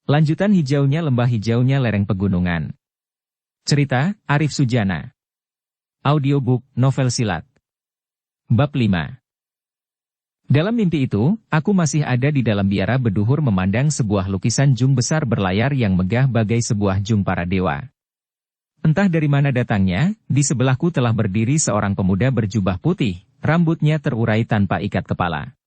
Lanjutan hijaunya lembah, hijaunya lereng pegunungan. Cerita, Arif Sujana. Audiobook, novel silat. Bab 5. Dalam mimpi itu, aku masih ada di dalam biara beduhur memandang sebuah lukisan jung besar berlayar yang megah bagai sebuah jung para dewa. Entah dari mana datangnya, di sebelahku telah berdiri seorang pemuda berjubah putih, rambutnya terurai tanpa ikat kepala.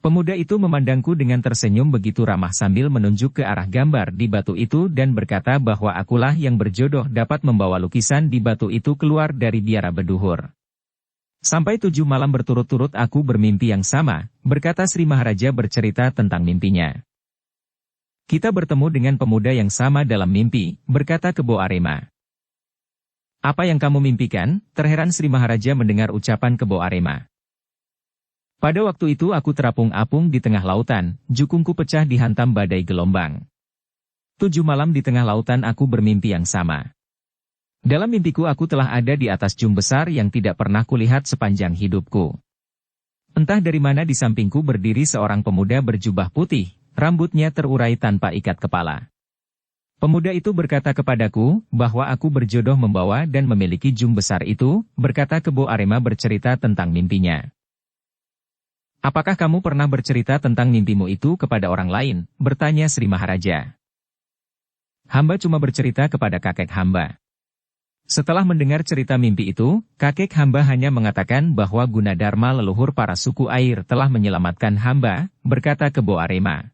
Pemuda itu memandangku dengan tersenyum begitu ramah sambil menunjuk ke arah gambar di batu itu dan berkata bahwa akulah yang berjodoh dapat membawa lukisan di batu itu keluar dari biara beduhur. Sampai 7 malam berturut-turut aku bermimpi yang sama, berkata Sri Maharaja bercerita tentang mimpinya. Kita bertemu dengan pemuda yang sama dalam mimpi, berkata Kebo Arema. Apa yang kamu mimpikan? Terheran Sri Maharaja mendengar ucapan Kebo Arema. Pada waktu itu aku terapung-apung di tengah lautan, jukungku pecah dihantam badai gelombang. 7 malam di tengah lautan aku bermimpi yang sama. Dalam mimpiku aku telah ada di atas jung besar yang tidak pernah kulihat sepanjang hidupku. Entah dari mana di sampingku berdiri seorang pemuda berjubah putih, rambutnya terurai tanpa ikat kepala. Pemuda itu berkata kepadaku bahwa aku berjodoh membawa dan memiliki jung besar itu, berkata Kebo Arema bercerita tentang mimpinya. Apakah kamu pernah bercerita tentang mimpimu itu kepada orang lain? Bertanya Sri Maharaja. Hamba cuma bercerita kepada kakek hamba. Setelah mendengar cerita mimpi itu, kakek hamba hanya mengatakan bahwa Gunadarma leluhur para suku air telah menyelamatkan hamba, berkata Kebo Arema.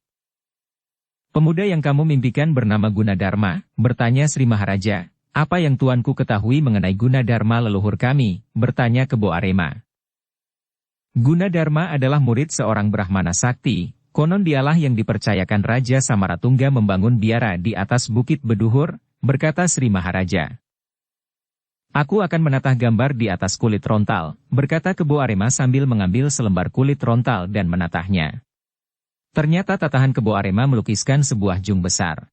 Pemuda yang kamu mimpikan bernama Gunadarma, bertanya Sri Maharaja. Apa yang tuanku ketahui mengenai Gunadarma leluhur kami? Bertanya Kebo Arema. Gunadarma adalah murid seorang Brahmana Sakti, konon dialah yang dipercayakan Raja Samaratungga membangun biara di atas bukit beduhur, berkata Sri Maharaja. Aku akan menatah gambar di atas kulit rontal, berkata Kebo Arema sambil mengambil selembar kulit rontal dan menatahnya. Ternyata tatahan Kebo Arema melukiskan sebuah jung besar.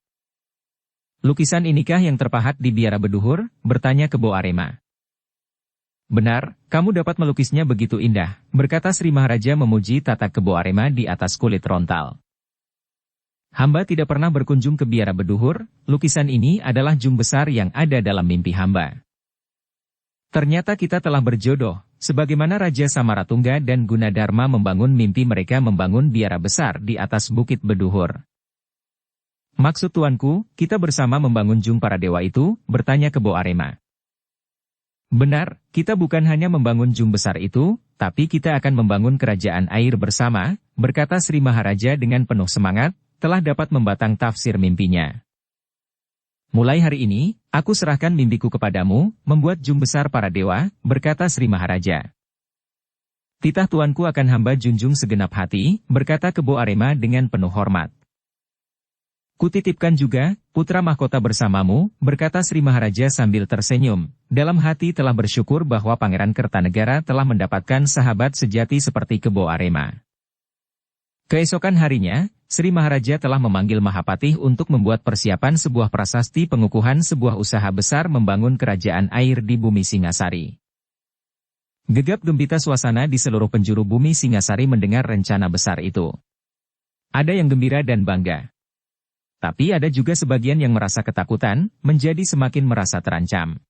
Lukisan inikah yang terpahat di biara beduhur? Bertanya Kebo Arema. Benar, kamu dapat melukisnya begitu indah, berkata Sri Maharaja memuji tata Kebo Arema di atas kulit rontal. Hamba tidak pernah berkunjung ke biara beduhur, lukisan ini adalah jung besar yang ada dalam mimpi hamba. Ternyata kita telah berjodoh, sebagaimana Raja Samaratungga dan Gunadarma membangun mimpi mereka membangun biara besar di atas bukit beduhur. Maksud tuanku, kita bersama membangun jung para dewa itu, bertanya Kebo Arema. Benar, kita bukan hanya membangun jung besar itu, tapi kita akan membangun kerajaan air bersama, berkata Sri Maharaja dengan penuh semangat, telah dapat membatang tafsir mimpinya. Mulai hari ini, aku serahkan mimpiku kepadamu, membuat jung besar para dewa, berkata Sri Maharaja. Titah tuanku akan hamba junjung segenap hati, berkata Kebo Arema dengan penuh hormat. Kutitipkan juga, putra mahkota bersamamu, berkata Sri Maharaja sambil tersenyum. Dalam hati telah bersyukur bahwa Pangeran Kertanegara telah mendapatkan sahabat sejati seperti Kebo Arema. Keesokan harinya, Sri Maharaja telah memanggil Mahapatih untuk membuat persiapan sebuah prasasti pengukuhan sebuah usaha besar membangun kerajaan air di bumi Singasari. Gegap gempita suasana di seluruh penjuru bumi Singasari mendengar rencana besar itu. Ada yang gembira dan bangga. Tapi ada juga sebagian yang merasa ketakutan, menjadi semakin merasa terancam.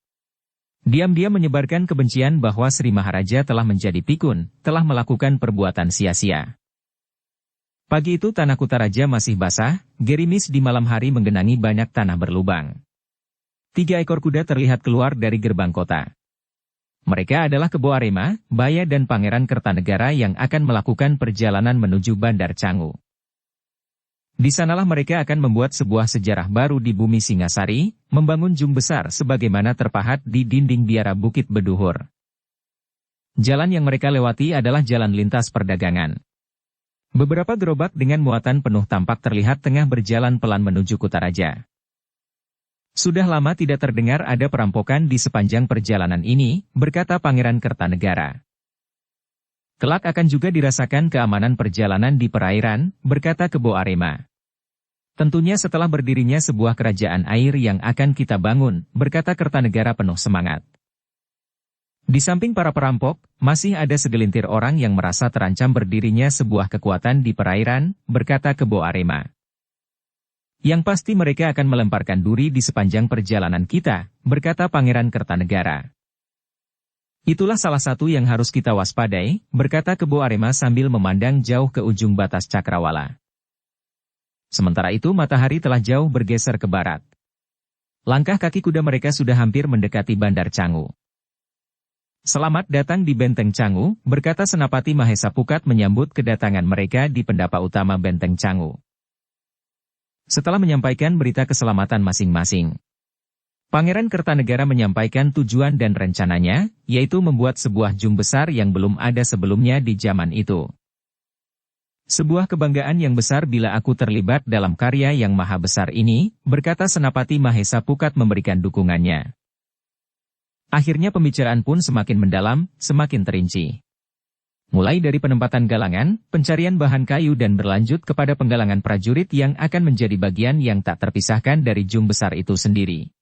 Diam-diam menyebarkan kebencian bahwa Sri Maharaja telah menjadi pikun, telah melakukan perbuatan sia-sia. Pagi itu tanah Kutaraja masih basah, gerimis di malam hari menggenangi banyak tanah berlubang. 3 ekor kuda terlihat keluar dari gerbang kota. Mereka adalah Kebo Arema, Baya dan Pangeran Kertanegara yang akan melakukan perjalanan menuju Bandar Canggu. Di sanalah mereka akan membuat sebuah sejarah baru di bumi Singasari, membangun jung besar sebagaimana terpahat di dinding biara bukit beduhur. Jalan yang mereka lewati adalah jalan lintas perdagangan. Beberapa gerobak dengan muatan penuh tampak terlihat tengah berjalan pelan menuju Kutaraja. Sudah lama tidak terdengar ada perampokan di sepanjang perjalanan ini, berkata Pangeran Kertanegara. Kelak akan juga dirasakan keamanan perjalanan di perairan, berkata Kebo Arema. Tentunya setelah berdirinya sebuah kerajaan air yang akan kita bangun, berkata Kertanegara penuh semangat. Di samping para perampok, masih ada segelintir orang yang merasa terancam berdirinya sebuah kekuatan di perairan, berkata Kebo Arema. Yang pasti mereka akan melemparkan duri di sepanjang perjalanan kita, berkata Pangeran Kertanegara. Itulah salah satu yang harus kita waspadai, berkata Kebo Arema sambil memandang jauh ke ujung batas cakrawala. Sementara itu matahari telah jauh bergeser ke barat. Langkah kaki kuda mereka sudah hampir mendekati Bandar Canggu. Selamat datang di Benteng Canggu, berkata Senapati Mahesa Pukat menyambut kedatangan mereka di pendapa utama Benteng Canggu. Setelah menyampaikan berita keselamatan masing-masing, Pangeran Kertanegara menyampaikan tujuan dan rencananya, yaitu membuat sebuah jung besar yang belum ada sebelumnya di zaman itu. Sebuah kebanggaan yang besar bila aku terlibat dalam karya yang maha besar ini, berkata Senapati Mahesa Pukat memberikan dukungannya. Akhirnya pembicaraan pun semakin mendalam, semakin terinci. Mulai dari penempatan galangan, pencarian bahan kayu dan berlanjut kepada penggalangan prajurit yang akan menjadi bagian yang tak terpisahkan dari jung besar itu sendiri.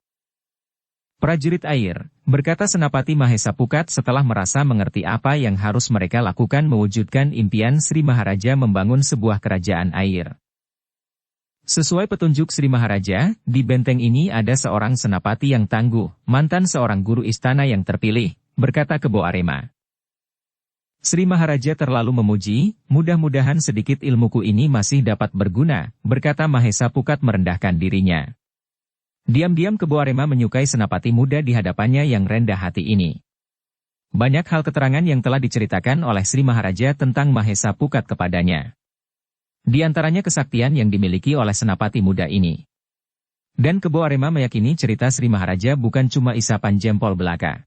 Prajurit air, berkata Senapati Mahesa Pukat setelah merasa mengerti apa yang harus mereka lakukan mewujudkan impian Sri Maharaja membangun sebuah kerajaan air. Sesuai petunjuk Sri Maharaja, di benteng ini ada seorang senapati yang tangguh, mantan seorang guru istana yang terpilih, berkata Kebo Arema. Sri Maharaja terlalu memuji, mudah-mudahan sedikit ilmuku ini masih dapat berguna, berkata Mahesa Pukat merendahkan dirinya. Diam-diam Kebo Arema menyukai senapati muda di hadapannya yang rendah hati ini. Banyak hal keterangan yang telah diceritakan oleh Sri Maharaja tentang Mahesa Pukat kepadanya. Di antaranya kesaktian yang dimiliki oleh senapati muda ini. Dan Kebo Arema meyakini cerita Sri Maharaja bukan cuma isapan jempol belaka.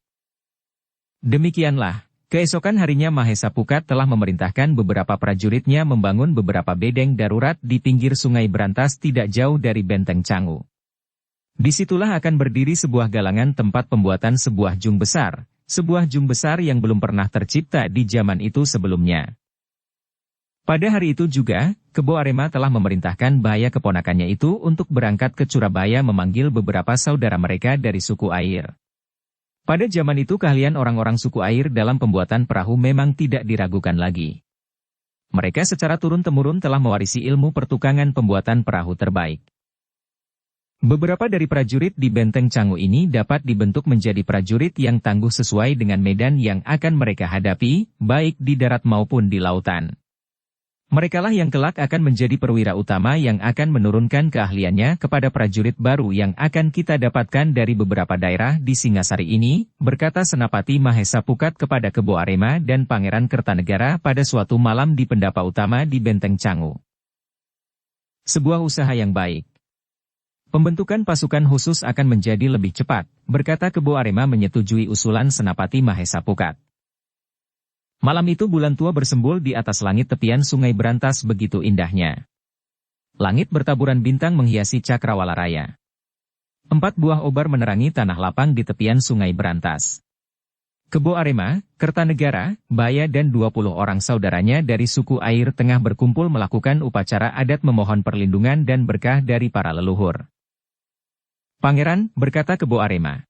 Demikianlah. Keesokan harinya Mahesa Pukat telah memerintahkan beberapa prajuritnya membangun beberapa bedeng darurat di pinggir Sungai Brantas tidak jauh dari Benteng Canggu. Disitulah akan berdiri sebuah galangan tempat pembuatan sebuah jung besar yang belum pernah tercipta di zaman itu sebelumnya. Pada hari itu juga, Kebo Arema telah memerintahkan Bahaya keponakannya itu untuk berangkat ke Surabaya memanggil beberapa saudara mereka dari suku air. Pada zaman itu keahlian orang-orang suku air dalam pembuatan perahu memang tidak diragukan lagi. Mereka secara turun-temurun telah mewarisi ilmu pertukangan pembuatan perahu terbaik. Beberapa dari prajurit di Benteng Canggu ini dapat dibentuk menjadi prajurit yang tangguh sesuai dengan medan yang akan mereka hadapi, baik di darat maupun di lautan. Merekalah yang kelak akan menjadi perwira utama yang akan menurunkan keahliannya kepada prajurit baru yang akan kita dapatkan dari beberapa daerah di Singasari ini, berkata Senapati Mahesa Pukat kepada Kebo Arema dan Pangeran Kertanegara pada suatu malam di pendapa utama di Benteng Canggu. Sebuah usaha yang baik. Pembentukan pasukan khusus akan menjadi lebih cepat, berkata Kebo Arema menyetujui usulan Senapati Mahesa Pukat. Malam itu bulan tua bersembul di atas langit tepian Sungai Brantas begitu indahnya. Langit bertaburan bintang menghiasi Cakrawala Raya. 4 buah obar menerangi tanah lapang di tepian Sungai Brantas. Kebo Arema, Kertanegara, Bahaya dan 20 orang saudaranya dari suku air tengah berkumpul melakukan upacara adat memohon perlindungan dan berkah dari para leluhur. Pangeran, berkata Kebo Arema.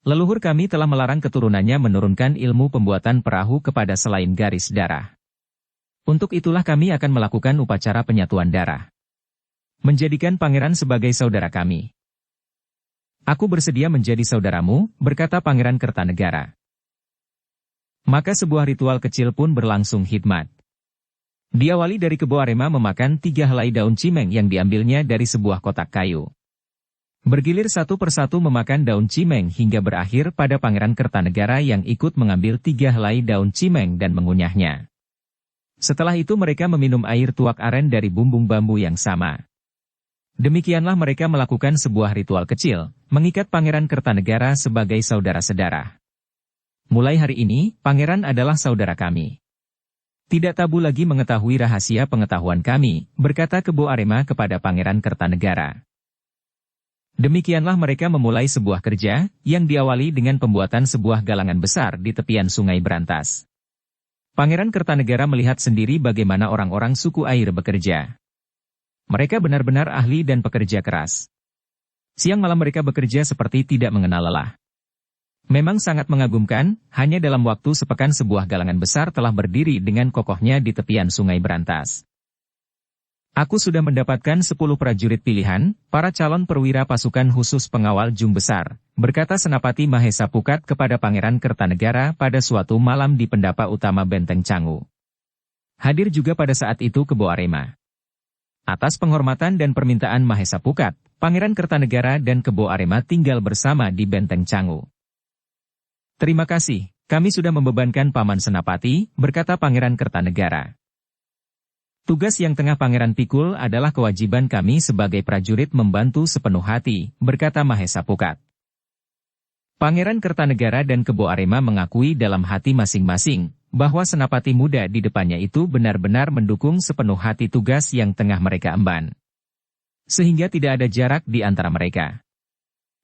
Leluhur kami telah melarang keturunannya menurunkan ilmu pembuatan perahu kepada selain garis darah. Untuk itulah kami akan melakukan upacara penyatuan darah. Menjadikan pangeran sebagai saudara kami. Aku bersedia menjadi saudaramu, berkata Pangeran Kertanegara. Maka sebuah ritual kecil pun berlangsung hikmat. Diawali dari Kebo Arema memakan 3 helai daun cimeng yang diambilnya dari sebuah kotak kayu. Bergilir satu persatu memakan daun cimeng hingga berakhir pada Pangeran Kertanegara yang ikut mengambil 3 helai daun cimeng dan mengunyahnya. Setelah itu mereka meminum air tuak aren dari bumbung bambu yang sama. Demikianlah mereka melakukan sebuah ritual kecil, mengikat Pangeran Kertanegara sebagai saudara sedarah. Mulai hari ini, Pangeran adalah saudara kami. Tidak tabu lagi mengetahui rahasia pengetahuan kami, berkata Kebo Arema kepada Pangeran Kertanegara. Demikianlah mereka memulai sebuah kerja, yang diawali dengan pembuatan sebuah galangan besar di tepian Sungai Brantas. Pangeran Kertanegara melihat sendiri bagaimana orang-orang suku air bekerja. Mereka benar-benar ahli dan pekerja keras. Siang malam mereka bekerja seperti tidak mengenal lelah. Memang sangat mengagumkan, hanya dalam waktu sepekan sebuah galangan besar telah berdiri dengan kokohnya di tepian Sungai Brantas. Aku sudah mendapatkan 10 prajurit pilihan, para calon perwira pasukan khusus pengawal Jung Besar, berkata Senapati Mahesa Pukat kepada Pangeran Kertanegara pada suatu malam di pendapa utama Benteng Canggu. Hadir juga pada saat itu Kebo Arema. Atas penghormatan dan permintaan Mahesa Pukat, Pangeran Kertanegara dan Kebo Arema tinggal bersama di Benteng Canggu. Terima kasih, kami sudah membebankan Paman Senapati, berkata Pangeran Kertanegara. Tugas yang tengah Pangeran pikul adalah kewajiban kami sebagai prajurit membantu sepenuh hati, berkata Mahesa Pukat. Pangeran Kertanegara dan Kebo Arema mengakui dalam hati masing-masing, bahwa senapati muda di depannya itu benar-benar mendukung sepenuh hati tugas yang tengah mereka emban. Sehingga tidak ada jarak di antara mereka.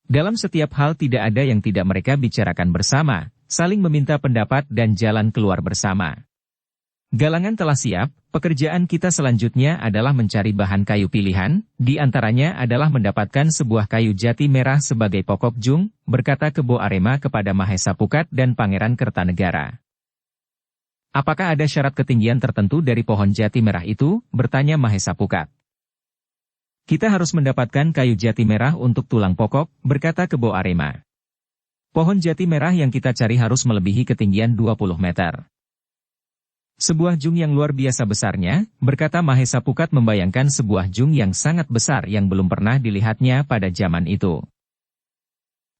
Dalam setiap hal tidak ada yang tidak mereka bicarakan bersama, saling meminta pendapat dan jalan keluar bersama. Galangan telah siap, pekerjaan kita selanjutnya adalah mencari bahan kayu pilihan, di antaranya adalah mendapatkan sebuah kayu jati merah sebagai pokok jung, berkata Kebo Arema kepada Mahesa Pukat dan Pangeran Kertanegara. Apakah ada syarat ketinggian tertentu dari pohon jati merah itu? Bertanya Mahesa Pukat. Kita harus mendapatkan kayu jati merah untuk tulang pokok, berkata Kebo Arema. Pohon jati merah yang kita cari harus melebihi ketinggian 20 meter. Sebuah jung yang luar biasa besarnya, berkata Mahesa Pukat membayangkan sebuah jung yang sangat besar yang belum pernah dilihatnya pada zaman itu.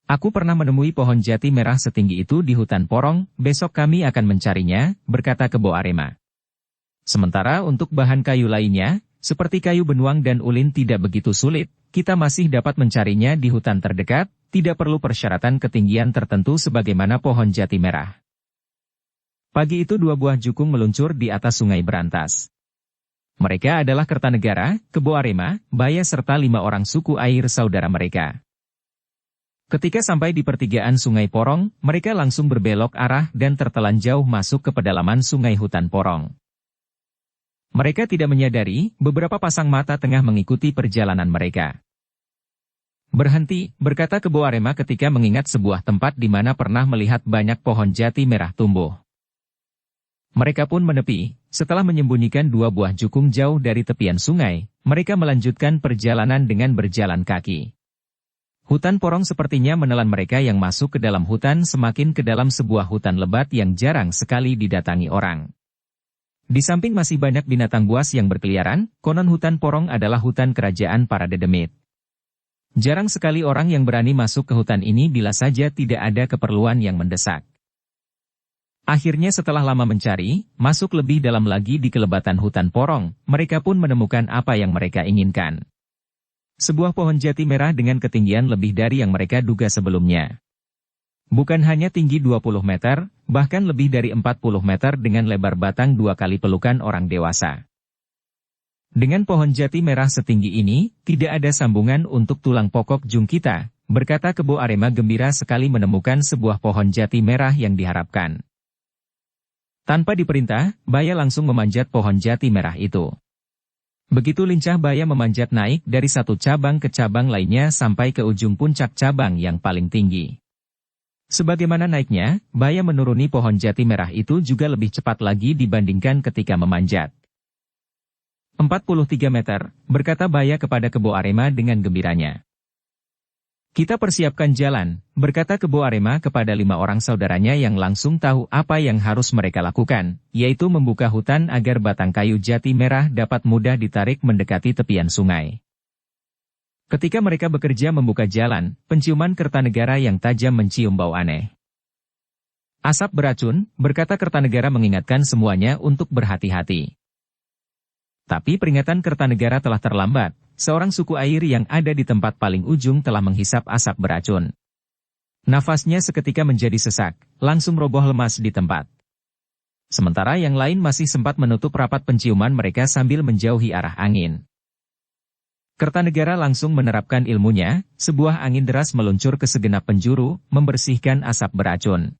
Aku pernah menemui pohon jati merah setinggi itu di hutan Porong, besok kami akan mencarinya, berkata Kebo Arema. Sementara untuk bahan kayu lainnya, seperti kayu benuang dan ulin tidak begitu sulit, kita masih dapat mencarinya di hutan terdekat, tidak perlu persyaratan ketinggian tertentu sebagaimana pohon jati merah. Pagi itu 2 buah jukung meluncur di atas sungai Berantas. Mereka adalah Kertanegara, Kebo Arema, Baya serta 5 orang suku air saudara mereka. Ketika sampai di pertigaan sungai Porong, mereka langsung berbelok arah dan tertelan jauh masuk ke pedalaman sungai hutan Porong. Mereka tidak menyadari, beberapa pasang mata tengah mengikuti perjalanan mereka. Berhenti, berkata Kebo Arema ketika mengingat sebuah tempat di mana pernah melihat banyak pohon jati merah tumbuh. Mereka pun menepi, setelah menyembunyikan 2 buah jukung jauh dari tepian sungai, mereka melanjutkan perjalanan dengan berjalan kaki. Hutan Porong sepertinya menelan mereka yang masuk ke dalam hutan semakin ke dalam sebuah hutan lebat yang jarang sekali didatangi orang. Di samping masih banyak binatang buas yang berkeliaran, konon hutan Porong adalah hutan kerajaan para dedemit. Jarang sekali orang yang berani masuk ke hutan ini bila saja tidak ada keperluan yang mendesak. Akhirnya setelah lama mencari, masuk lebih dalam lagi di kelebatan hutan Porong, mereka pun menemukan apa yang mereka inginkan. Sebuah pohon jati merah dengan ketinggian lebih dari yang mereka duga sebelumnya. Bukan hanya tinggi 20 meter, bahkan lebih dari 40 meter dengan lebar batang 2 kali pelukan orang dewasa. Dengan pohon jati merah setinggi ini, tidak ada sambungan untuk tulang pokok jung kita, berkata Kebo Arema gembira sekali menemukan sebuah pohon jati merah yang diharapkan. Tanpa diperintah, Baya langsung memanjat pohon jati merah itu. Begitu lincah Baya memanjat naik dari satu cabang ke cabang lainnya sampai ke ujung puncak cabang yang paling tinggi. Sebagaimana naiknya, Baya menuruni pohon jati merah itu juga lebih cepat lagi dibandingkan ketika memanjat. 43 meter, berkata Baya kepada Kebo Arema dengan gembiranya. Kita persiapkan jalan, berkata Kebo Arema kepada 5 orang saudaranya yang langsung tahu apa yang harus mereka lakukan, yaitu membuka hutan agar batang kayu jati merah dapat mudah ditarik mendekati tepian sungai. Ketika mereka bekerja membuka jalan, penciuman Kertanegara yang tajam mencium bau aneh. Asap beracun, berkata Kertanegara mengingatkan semuanya untuk berhati-hati. Tapi peringatan Kertanegara telah terlambat. Seorang suku air yang ada di tempat paling ujung telah menghisap asap beracun. Nafasnya seketika menjadi sesak, langsung roboh lemas di tempat. Sementara yang lain masih sempat menutup rapat penciuman mereka sambil menjauhi arah angin. Kertanegara langsung menerapkan ilmunya, sebuah angin deras meluncur ke segenap penjuru, membersihkan asap beracun.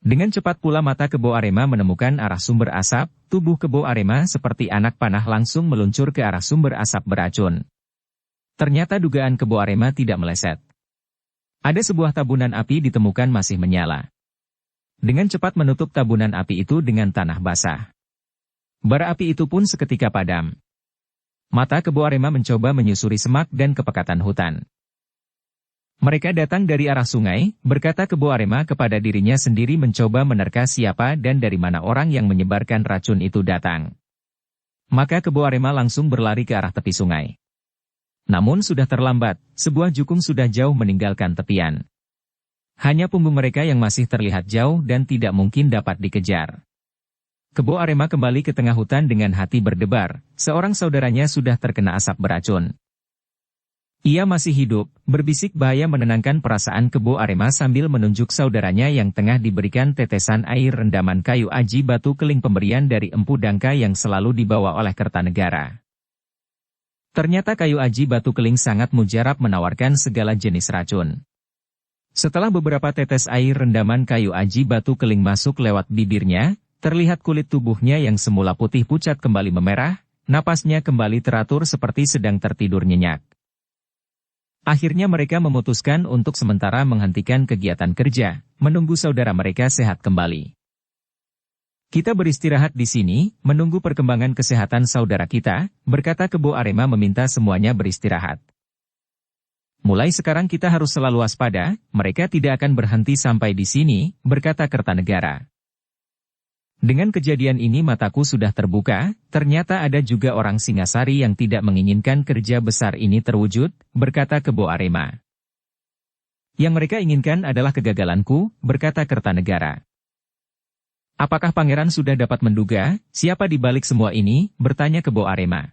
Dengan cepat pula mata Kebo Arema menemukan arah sumber asap, tubuh Kebo Arema seperti anak panah langsung meluncur ke arah sumber asap beracun. Ternyata dugaan Kebo Arema tidak meleset. Ada sebuah tabunan api ditemukan masih menyala. Dengan cepat menutup tabunan api itu dengan tanah basah. Bara api itu pun seketika padam. Mata Kebo Arema mencoba menyusuri semak dan kepekatan hutan. Mereka datang dari arah sungai, berkata Kebo Arema kepada dirinya sendiri mencoba menerka siapa dan dari mana orang yang menyebarkan racun itu datang. Maka Kebo Arema langsung berlari ke arah tepi sungai. Namun sudah terlambat, sebuah jukung sudah jauh meninggalkan tepian. Hanya punggung mereka yang masih terlihat jauh dan tidak mungkin dapat dikejar. Kebo Arema kembali ke tengah hutan dengan hati berdebar, seorang saudaranya sudah terkena asap beracun. Ia masih hidup, berbisik bahaya menenangkan perasaan Kebo Arema sambil menunjuk saudaranya yang tengah diberikan tetesan air rendaman kayu aji batu keling pemberian dari Empu Dangka yang selalu dibawa oleh Kertanegara. Ternyata kayu aji batu keling sangat mujarab menawarkan segala jenis racun. Setelah beberapa tetes air rendaman kayu aji batu keling masuk lewat bibirnya, terlihat kulit tubuhnya yang semula putih pucat kembali memerah, napasnya kembali teratur seperti sedang tertidur nyenyak. Akhirnya mereka memutuskan untuk sementara menghentikan kegiatan kerja, menunggu saudara mereka sehat kembali. Kita beristirahat di sini, menunggu perkembangan kesehatan saudara kita, berkata Kebo Arema meminta semuanya beristirahat. Mulai sekarang kita harus selalu waspada, mereka tidak akan berhenti sampai di sini, berkata Kertanegara. Dengan kejadian ini mataku sudah terbuka, ternyata ada juga orang Singasari yang tidak menginginkan kerja besar ini terwujud, berkata Kebo Arema. Yang mereka inginkan adalah kegagalanku, berkata Kertanegara. Apakah pangeran sudah dapat menduga, siapa di balik semua ini, bertanya Kebo Arema.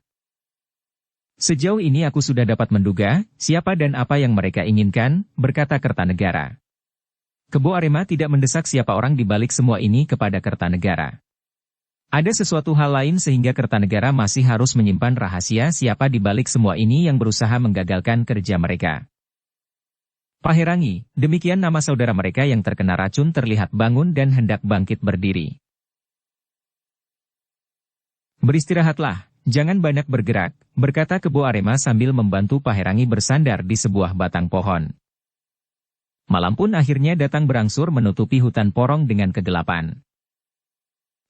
Sejauh ini aku sudah dapat menduga, siapa dan apa yang mereka inginkan, berkata Kertanegara. Kebo Arema tidak mendesak siapa orang di balik semua ini kepada Kertanegara. Ada sesuatu hal lain sehingga Kertanegara masih harus menyimpan rahasia siapa di balik semua ini yang berusaha menggagalkan kerja mereka. Paherangi, demikian nama saudara mereka yang terkena racun terlihat bangun dan hendak bangkit berdiri. Beristirahatlah, jangan banyak bergerak, berkata Kebo Arema sambil membantu Paherangi bersandar di sebuah batang pohon. Malam pun akhirnya datang berangsur menutupi hutan porong dengan kegelapan.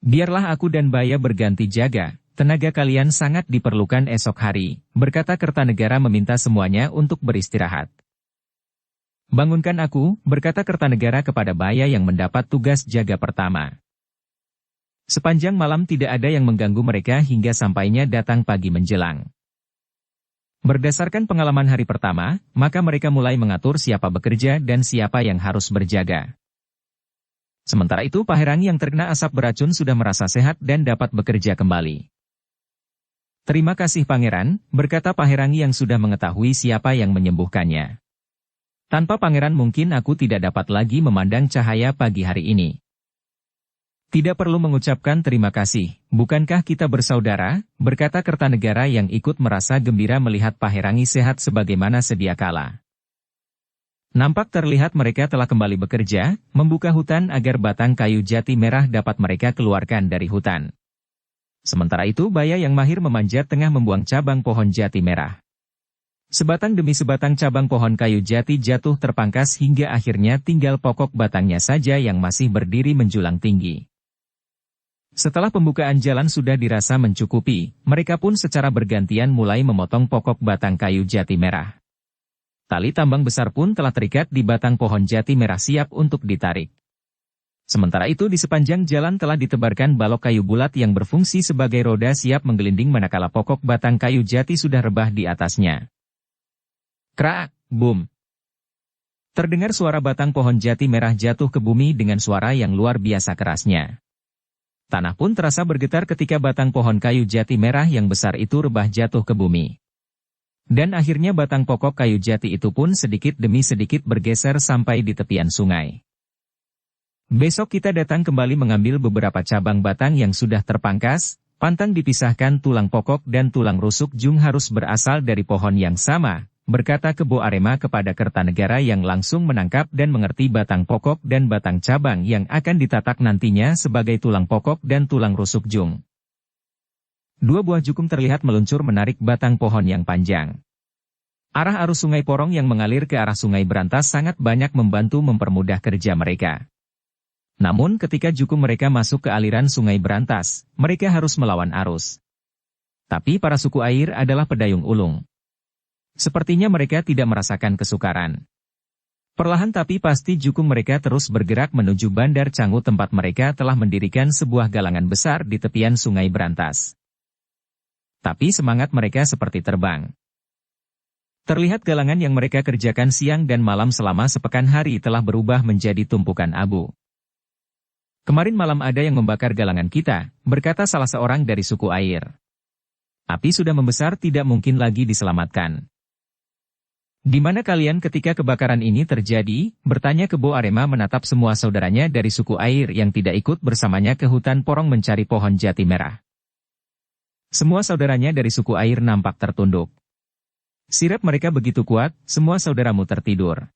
Biarlah aku dan Baya berganti jaga, tenaga kalian sangat diperlukan esok hari, berkata Kertanegara meminta semuanya untuk beristirahat. Bangunkan aku, berkata Kertanegara kepada Baya yang mendapat tugas jaga pertama. Sepanjang malam tidak ada yang mengganggu mereka hingga sampainya datang pagi menjelang. Berdasarkan pengalaman hari pertama, maka mereka mulai mengatur siapa bekerja dan siapa yang harus berjaga. Sementara itu Paherangi yang terkena asap beracun sudah merasa sehat dan dapat bekerja kembali. Terima kasih Pangeran, berkata Paherangi yang sudah mengetahui siapa yang menyembuhkannya. Tanpa Pangeran mungkin aku tidak dapat lagi memandang cahaya pagi hari ini. Tidak perlu mengucapkan terima kasih, bukankah kita bersaudara, berkata Kertanegara yang ikut merasa gembira melihat Paherangi sehat sebagaimana sedia kala. Nampak terlihat mereka telah kembali bekerja, membuka hutan agar batang kayu jati merah dapat mereka keluarkan dari hutan. Sementara itu Baya yang mahir memanjat tengah membuang cabang pohon jati merah. Sebatang demi sebatang cabang pohon kayu jati jatuh terpangkas hingga akhirnya tinggal pokok batangnya saja yang masih berdiri menjulang tinggi. Setelah pembukaan jalan sudah dirasa mencukupi, mereka pun secara bergantian mulai memotong pokok batang kayu jati merah. Tali tambang besar pun telah terikat di batang pohon jati merah siap untuk ditarik. Sementara itu di sepanjang jalan telah ditebarkan balok kayu bulat yang berfungsi sebagai roda siap menggelinding manakala pokok batang kayu jati sudah rebah di atasnya. Krak, boom. Terdengar suara batang pohon jati merah jatuh ke bumi dengan suara yang luar biasa kerasnya. Tanah pun terasa bergetar ketika batang pohon kayu jati merah yang besar itu rebah jatuh ke bumi. Dan akhirnya batang pokok kayu jati itu pun sedikit demi sedikit bergeser sampai di tepian sungai. Besok kita datang kembali mengambil beberapa cabang batang yang sudah terpangkas, pantang dipisahkan tulang pokok dan tulang rusuk jung harus berasal dari pohon yang sama, berkata Kebo Arema kepada Kertanegara yang langsung menangkap dan mengerti batang pokok dan batang cabang yang akan ditatak nantinya sebagai tulang pokok dan tulang rusuk jung. Dua buah jukung terlihat meluncur menarik batang pohon yang panjang. Arah arus sungai Porong yang mengalir ke arah sungai Berantas sangat banyak membantu mempermudah kerja mereka. Namun ketika jukung mereka masuk ke aliran sungai Berantas, mereka harus melawan arus. Tapi para suku air adalah pedayung ulung. Sepertinya mereka tidak merasakan kesukaran. Perlahan tapi pasti jukung mereka terus bergerak menuju Bandar Canggu tempat mereka telah mendirikan sebuah galangan besar di tepian Sungai Berantas. Tapi semangat mereka seperti terbang. Terlihat galangan yang mereka kerjakan siang dan malam selama sepekan hari telah berubah menjadi tumpukan abu. Kemarin malam ada yang membakar galangan kita, berkata salah seorang dari suku air. Api sudah membesar, tidak mungkin lagi diselamatkan. Di mana kalian ketika kebakaran ini terjadi? Bertanya Kebo Arema menatap semua saudaranya dari suku air yang tidak ikut bersamanya ke hutan porong mencari pohon jati merah. Semua saudaranya dari suku air nampak tertunduk. Sirap mereka begitu kuat, semua saudaramu tertidur.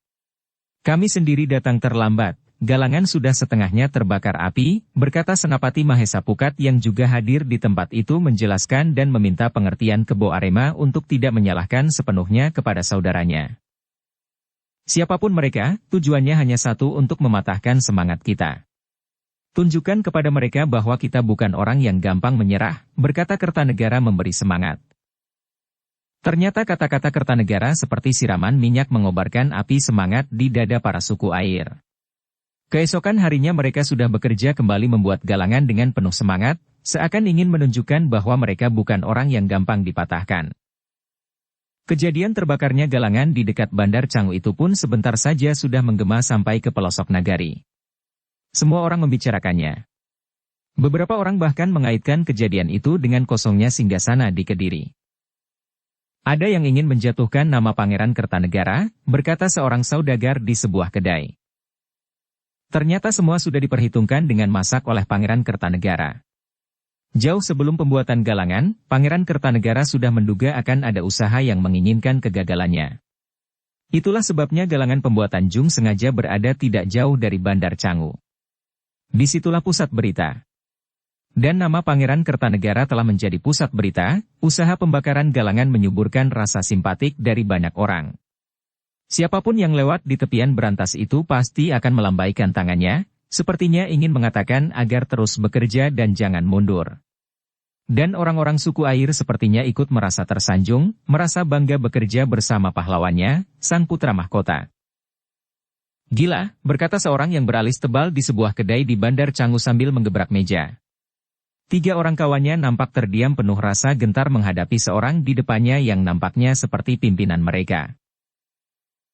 Kami sendiri datang terlambat, galangan sudah setengahnya terbakar api, berkata Senapati Mahesa Pukat yang juga hadir di tempat itu menjelaskan dan meminta pengertian Kebo Arema untuk tidak menyalahkan sepenuhnya kepada saudaranya. Siapapun mereka, tujuannya hanya satu, untuk mematahkan semangat kita. Tunjukkan kepada mereka bahwa kita bukan orang yang gampang menyerah, berkata Kertanegara memberi semangat. Ternyata kata-kata Kertanegara seperti siraman minyak mengobarkan api semangat di dada para suku air. Keesokan harinya mereka sudah bekerja kembali membuat galangan dengan penuh semangat, seakan ingin menunjukkan bahwa mereka bukan orang yang gampang dipatahkan. Kejadian terbakarnya galangan di dekat Bandar Canggu itu pun sebentar saja sudah menggema sampai ke pelosok nagari. Semua orang membicarakannya. Beberapa orang bahkan mengaitkan kejadian itu dengan kosongnya singgasana di Kediri. Ada yang ingin menjatuhkan nama Pangeran Kertanegara, berkata seorang saudagar di sebuah kedai. Ternyata semua sudah diperhitungkan dengan masak oleh Pangeran Kertanegara. Jauh sebelum pembuatan galangan, Pangeran Kertanegara sudah menduga akan ada usaha yang menginginkan kegagalannya. Itulah sebabnya galangan pembuatan Jung sengaja berada tidak jauh dari Bandar Canggu. Disitulah pusat berita. Dan nama Pangeran Kertanegara telah menjadi pusat berita, usaha pembakaran galangan menyuburkan rasa simpatik dari banyak orang. Siapapun yang lewat di tepian Berantas itu pasti akan melambaikan tangannya, sepertinya ingin mengatakan agar terus bekerja dan jangan mundur. Dan orang-orang suku air sepertinya ikut merasa tersanjung, merasa bangga bekerja bersama pahlawannya, sang putra mahkota. Gila, berkata seorang yang beralis tebal di sebuah kedai di Bandar Canggu sambil menggebrak meja. 3 orang kawannya nampak terdiam penuh rasa gentar menghadapi seorang di depannya yang nampaknya seperti pimpinan mereka.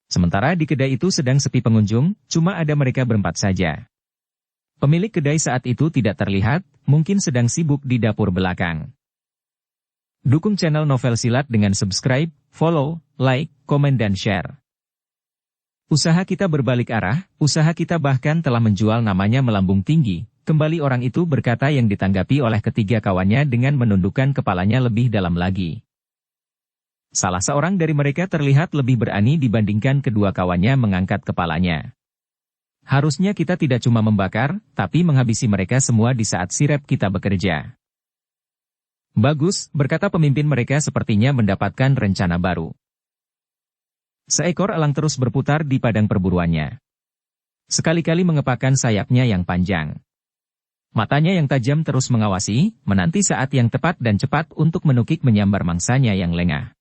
Sementara di kedai itu sedang sepi pengunjung, cuma ada mereka berempat saja. Pemilik kedai saat itu tidak terlihat, mungkin sedang sibuk di dapur belakang. Dukung channel Novel Silat dengan subscribe, follow, like, komen dan share. Usaha kita berbalik arah, usaha kita bahkan telah menjual namanya melambung tinggi, kembali orang itu berkata yang ditanggapi oleh ketiga kawannya dengan menundukkan kepalanya lebih dalam lagi. Salah seorang dari mereka terlihat lebih berani dibandingkan kedua kawannya mengangkat kepalanya. Harusnya kita tidak cuma membakar, tapi menghabisi mereka semua di saat sirep kita bekerja. Bagus, berkata pemimpin mereka sepertinya mendapatkan rencana baru. Seekor elang terus berputar di padang perburuannya. Sekali-kali mengepakkan sayapnya yang panjang. Matanya yang tajam terus mengawasi, menanti saat yang tepat dan cepat untuk menukik menyambar mangsanya yang lengah.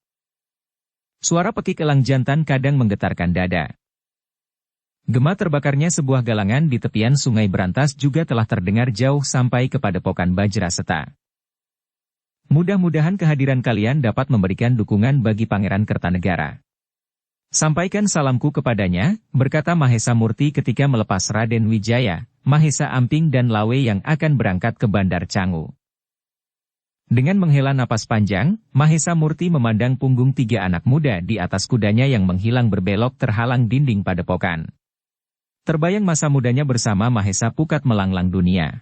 Suara pekik elang jantan kadang menggetarkan dada. Gema terbakarnya sebuah galangan di tepian Sungai Berantas juga telah terdengar jauh sampai ke padepokan Bajraseta. Mudah-mudahan kehadiran kalian dapat memberikan dukungan bagi Pangeran Kertanegara. Sampaikan salamku kepadanya, berkata Mahesa Murti ketika melepas Raden Wijaya, Mahesa Amping dan Lawe yang akan berangkat ke Bandar Canggu. Dengan menghela napas panjang, Mahesa Murti memandang punggung 3 anak muda di atas kudanya yang menghilang berbelok terhalang dinding padepokan. Terbayang masa mudanya bersama Mahesa Pukat melanglang dunia.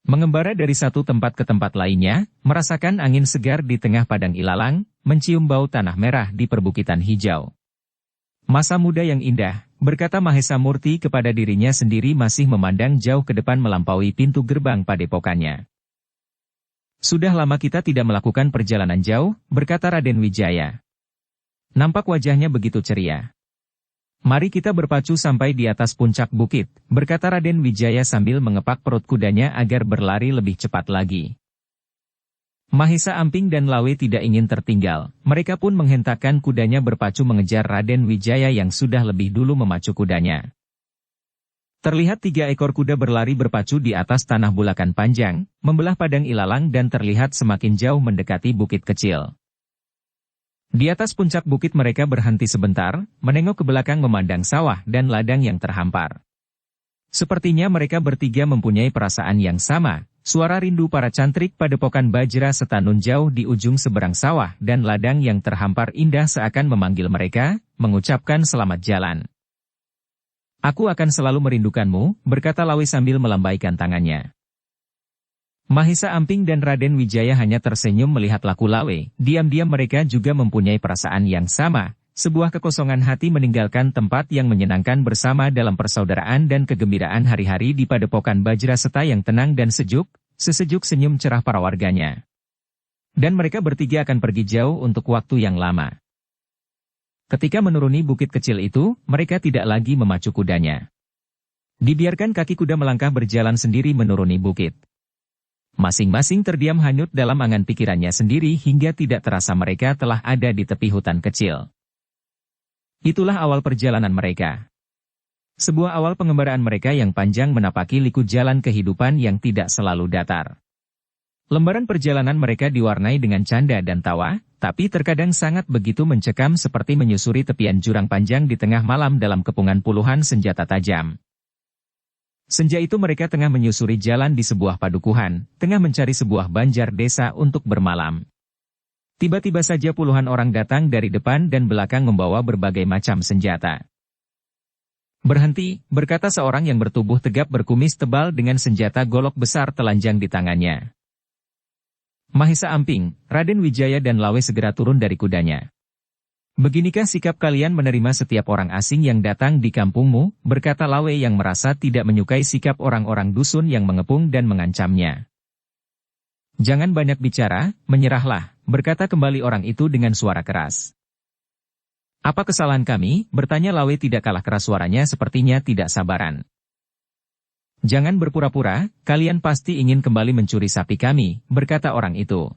Mengembara dari satu tempat ke tempat lainnya, merasakan angin segar di tengah padang ilalang, mencium bau tanah merah di perbukitan hijau. Masa muda yang indah, berkata Mahesa Murti kepada dirinya sendiri masih memandang jauh ke depan melampaui pintu gerbang padepokannya. Sudah lama kita tidak melakukan perjalanan jauh, berkata Raden Wijaya. Nampak wajahnya begitu ceria. Mari kita berpacu sampai di atas puncak bukit, berkata Raden Wijaya sambil mengepak perut kudanya agar berlari lebih cepat lagi. Mahesa Amping dan Lawe tidak ingin tertinggal, mereka pun menghentakkan kudanya berpacu mengejar Raden Wijaya yang sudah lebih dulu memacu kudanya. Terlihat 3 ekor kuda berlari berpacu di atas tanah bulakan panjang, membelah padang ilalang dan terlihat semakin jauh mendekati bukit kecil. Di atas puncak bukit mereka berhenti sebentar, menengok ke belakang memandang sawah dan ladang yang terhampar. Sepertinya mereka bertiga mempunyai perasaan yang sama, suara rindu para cantrik padepokan Bajra Setanun jauh di ujung seberang sawah dan ladang yang terhampar indah seakan memanggil mereka, mengucapkan selamat jalan. Aku akan selalu merindukanmu, berkata Lawe sambil melambaikan tangannya. Mahesa Amping dan Raden Wijaya hanya tersenyum melihat laku Lawe, diam-diam mereka juga mempunyai perasaan yang sama, sebuah kekosongan hati meninggalkan tempat yang menyenangkan bersama dalam persaudaraan dan kegembiraan hari-hari di padepokan Bajra Seta yang tenang dan sejuk, sesejuk senyum cerah para warganya. Dan mereka bertiga akan pergi jauh untuk waktu yang lama. Ketika menuruni bukit kecil itu, mereka tidak lagi memacu kudanya. Dibiarkan kaki kuda melangkah berjalan sendiri menuruni bukit. Masing-masing terdiam hanyut dalam angan pikirannya sendiri hingga tidak terasa mereka telah ada di tepi hutan kecil. Itulah awal perjalanan mereka. Sebuah awal pengembaraan mereka yang panjang menapaki liku jalan kehidupan yang tidak selalu datar. Lembaran perjalanan mereka diwarnai dengan canda dan tawa, tapi terkadang sangat begitu mencekam seperti menyusuri tepian jurang panjang di tengah malam dalam kepungan puluhan senjata tajam. Senja itu mereka tengah menyusuri jalan di sebuah padukuhan, tengah mencari sebuah banjar desa untuk bermalam. Tiba-tiba saja puluhan orang datang dari depan dan belakang membawa berbagai macam senjata. Berhenti, berkata seorang yang bertubuh tegap berkumis tebal dengan senjata golok besar telanjang di tangannya. Mahesa Amping, Raden Wijaya dan Lawe segera turun dari kudanya. Beginikah sikap kalian menerima setiap orang asing yang datang di kampungmu, berkata Lawe yang merasa tidak menyukai sikap orang-orang dusun yang mengepung dan mengancamnya. Jangan banyak bicara, menyerahlah, berkata kembali orang itu dengan suara keras. Apa kesalahan kami, bertanya Lawe tidak kalah keras suaranya sepertinya tidak sabaran. Jangan berpura-pura, kalian pasti ingin kembali mencuri sapi kami, berkata orang itu.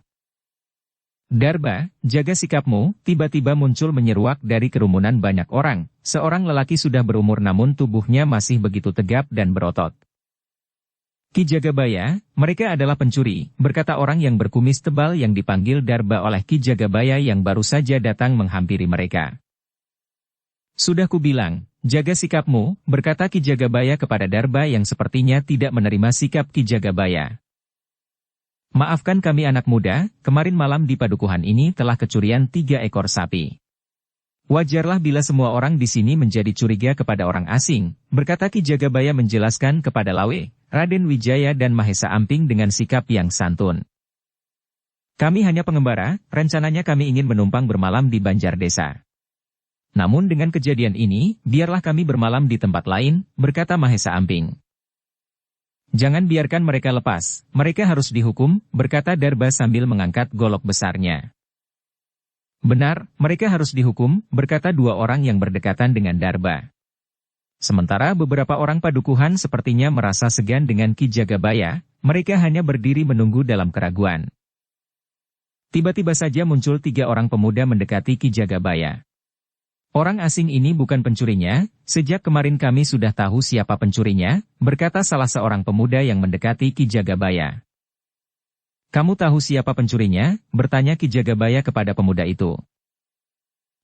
Darba, jaga sikapmu, tiba-tiba muncul menyeruak dari kerumunan banyak orang, seorang lelaki sudah berumur namun tubuhnya masih begitu tegap dan berotot. Ki Jagabaya, mereka adalah pencuri, berkata orang yang berkumis tebal yang dipanggil Darba oleh Ki Jagabaya yang baru saja datang menghampiri mereka. Sudah kubilang, jaga sikapmu, berkata Ki Jagabaya kepada Darba yang sepertinya tidak menerima sikap Ki Jagabaya. Maafkan kami anak muda, kemarin malam di padukuhan ini telah kecurian 3 ekor sapi. Wajarlah bila semua orang di sini menjadi curiga kepada orang asing, berkata Ki Jagabaya menjelaskan kepada Lawe, Raden Wijaya dan Mahesa Amping dengan sikap yang santun. Kami hanya pengembara, rencananya kami ingin menumpang bermalam di Banjar Desa. Namun dengan kejadian ini, biarlah kami bermalam di tempat lain, berkata Mahesa Amping. Jangan biarkan mereka lepas, mereka harus dihukum, berkata Darba sambil mengangkat golok besarnya. Benar, mereka harus dihukum, berkata 2 orang yang berdekatan dengan Darba. Sementara beberapa orang padukuhan sepertinya merasa segan dengan Ki Jagabaya, mereka hanya berdiri menunggu dalam keraguan. Tiba-tiba saja muncul 3 orang pemuda mendekati Ki Jagabaya. Orang asing ini bukan pencurinya, sejak kemarin kami sudah tahu siapa pencurinya, berkata salah seorang pemuda yang mendekati Ki Jagabaya. Kamu tahu siapa pencurinya? Bertanya Ki Jagabaya kepada pemuda itu.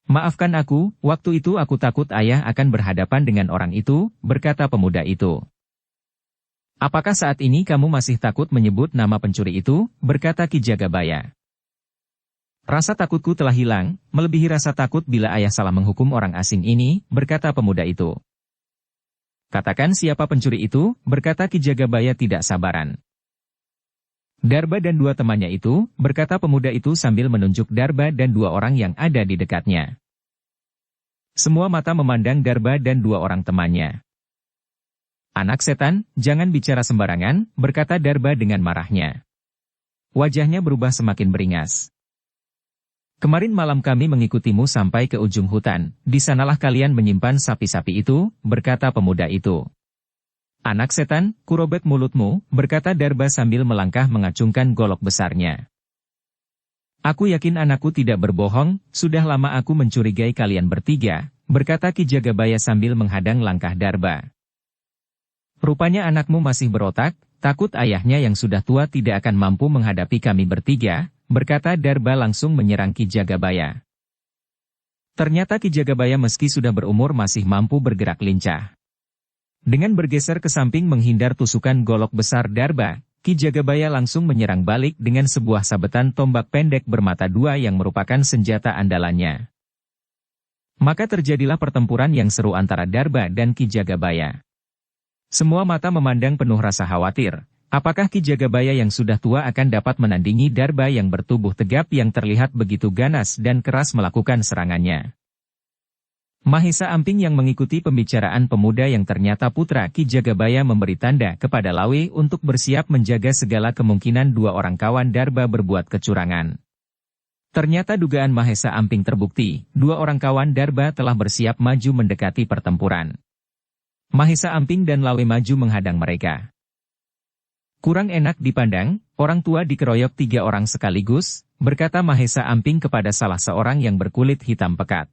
Maafkan aku, waktu itu aku takut ayah akan berhadapan dengan orang itu, berkata pemuda itu. Apakah saat ini kamu masih takut menyebut nama pencuri itu? Berkata Ki Jagabaya. Rasa takutku telah hilang, melebihi rasa takut bila ayah salah menghukum orang asing ini, berkata pemuda itu. Katakan siapa pencuri itu, berkata Ki Jagabaya tidak sabaran. Darba dan 2 temannya itu, berkata pemuda itu sambil menunjuk Darba dan 2 orang yang ada di dekatnya. Semua mata memandang Darba dan 2 orang temannya. Anak setan, jangan bicara sembarangan, berkata Darba dengan marahnya. Wajahnya berubah semakin beringas. Kemarin malam kami mengikutimu sampai ke ujung hutan, di sanalah kalian menyimpan sapi-sapi itu, berkata pemuda itu. Anak setan, kurobek mulutmu, berkata Darba sambil melangkah mengacungkan golok besarnya. Aku yakin anakku tidak berbohong, sudah lama aku mencurigai kalian bertiga, berkata Ki Jagabaya sambil menghadang langkah Darba. Rupanya anakmu masih berotak, takut ayahnya yang sudah tua tidak akan mampu menghadapi kami bertiga, berkata Darba langsung menyerang Ki Jagabaya. Ternyata Ki Jagabaya meski sudah berumur masih mampu bergerak lincah. Dengan bergeser ke samping menghindar tusukan golok besar Darba, Ki Jagabaya langsung menyerang balik dengan sebuah sabetan tombak pendek bermata dua yang merupakan senjata andalannya. Maka terjadilah pertempuran yang seru antara Darba dan Ki Jagabaya. Semua mata memandang penuh rasa khawatir, apakah Ki Jagabaya yang sudah tua akan dapat menandingi Darba yang bertubuh tegap yang terlihat begitu ganas dan keras melakukan serangannya. Mahesa Amping yang mengikuti pembicaraan pemuda yang ternyata putra Ki Jagabaya memberi tanda kepada Lawe untuk bersiap menjaga segala kemungkinan dua orang kawan Darba berbuat kecurangan. Ternyata dugaan Mahesa Amping terbukti, dua orang kawan Darba telah bersiap maju mendekati pertempuran. Mahesa Amping dan Lawe maju menghadang mereka. Kurang enak dipandang, orang tua dikeroyok 3 orang sekaligus, berkata Mahesa Amping kepada salah seorang yang berkulit hitam pekat.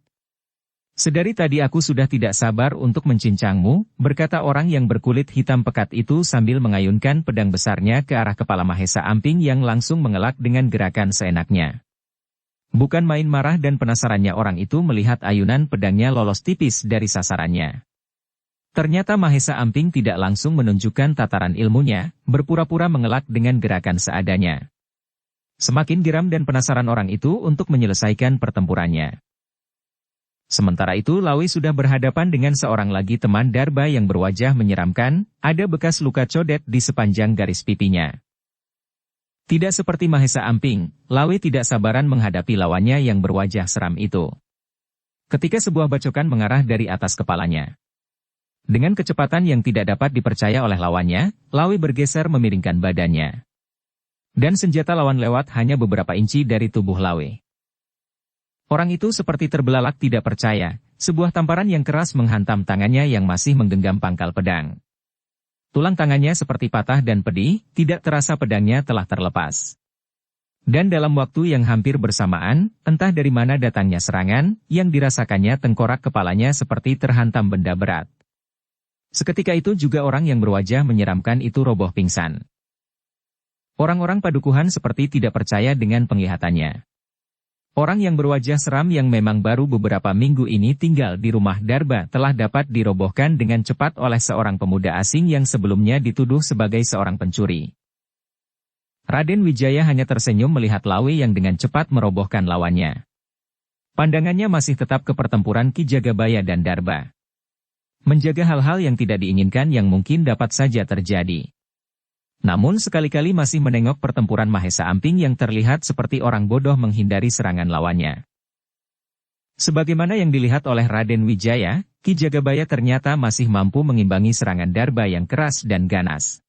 Sedari tadi aku sudah tidak sabar untuk mencincangmu, berkata orang yang berkulit hitam pekat itu sambil mengayunkan pedang besarnya ke arah kepala Mahesa Amping yang langsung mengelak dengan gerakan seenaknya. Bukan main marah dan penasarannya orang itu melihat ayunan pedangnya lolos tipis dari sasarannya. Ternyata Mahesa Amping tidak langsung menunjukkan tataran ilmunya, berpura-pura mengelak dengan gerakan seadanya. Semakin geram dan penasaran orang itu untuk menyelesaikan pertempurannya. Sementara itu Lawe sudah berhadapan dengan seorang lagi teman Darba yang berwajah menyeramkan, ada bekas luka codet di sepanjang garis pipinya. Tidak seperti Mahesa Amping, Lawe tidak sabaran menghadapi lawannya yang berwajah seram itu. Ketika sebuah bacokan mengarah dari atas kepalanya. Dengan kecepatan yang tidak dapat dipercaya oleh lawannya, Lawe bergeser memiringkan badannya. Dan senjata lawan lewat hanya beberapa inci dari tubuh Lawe. Orang itu seperti terbelalak tidak percaya, sebuah tamparan yang keras menghantam tangannya yang masih menggenggam pangkal pedang. Tulang tangannya seperti patah dan pedih, tidak terasa pedangnya telah terlepas. Dan dalam waktu yang hampir bersamaan, entah dari mana datangnya serangan, yang dirasakannya tengkorak kepalanya seperti terhantam benda berat. Seketika itu juga orang yang berwajah menyeramkan itu roboh pingsan. Orang-orang padukuhan seperti tidak percaya dengan penglihatannya. Orang yang berwajah seram yang memang baru beberapa minggu ini tinggal di rumah Darba telah dapat dirobohkan dengan cepat oleh seorang pemuda asing yang sebelumnya dituduh sebagai seorang pencuri. Raden Wijaya hanya tersenyum melihat Lawe yang dengan cepat merobohkan lawannya. Pandangannya masih tetap ke pertempuran Ki Jagabaya dan Darba. Menjaga hal-hal yang tidak diinginkan yang mungkin dapat saja terjadi. Namun sekali-kali masih menengok pertempuran Mahesa Amping yang terlihat seperti orang bodoh menghindari serangan lawannya. Sebagaimana yang dilihat oleh Raden Wijaya, Ki Jagabaya ternyata masih mampu mengimbangi serangan Darba yang keras dan ganas.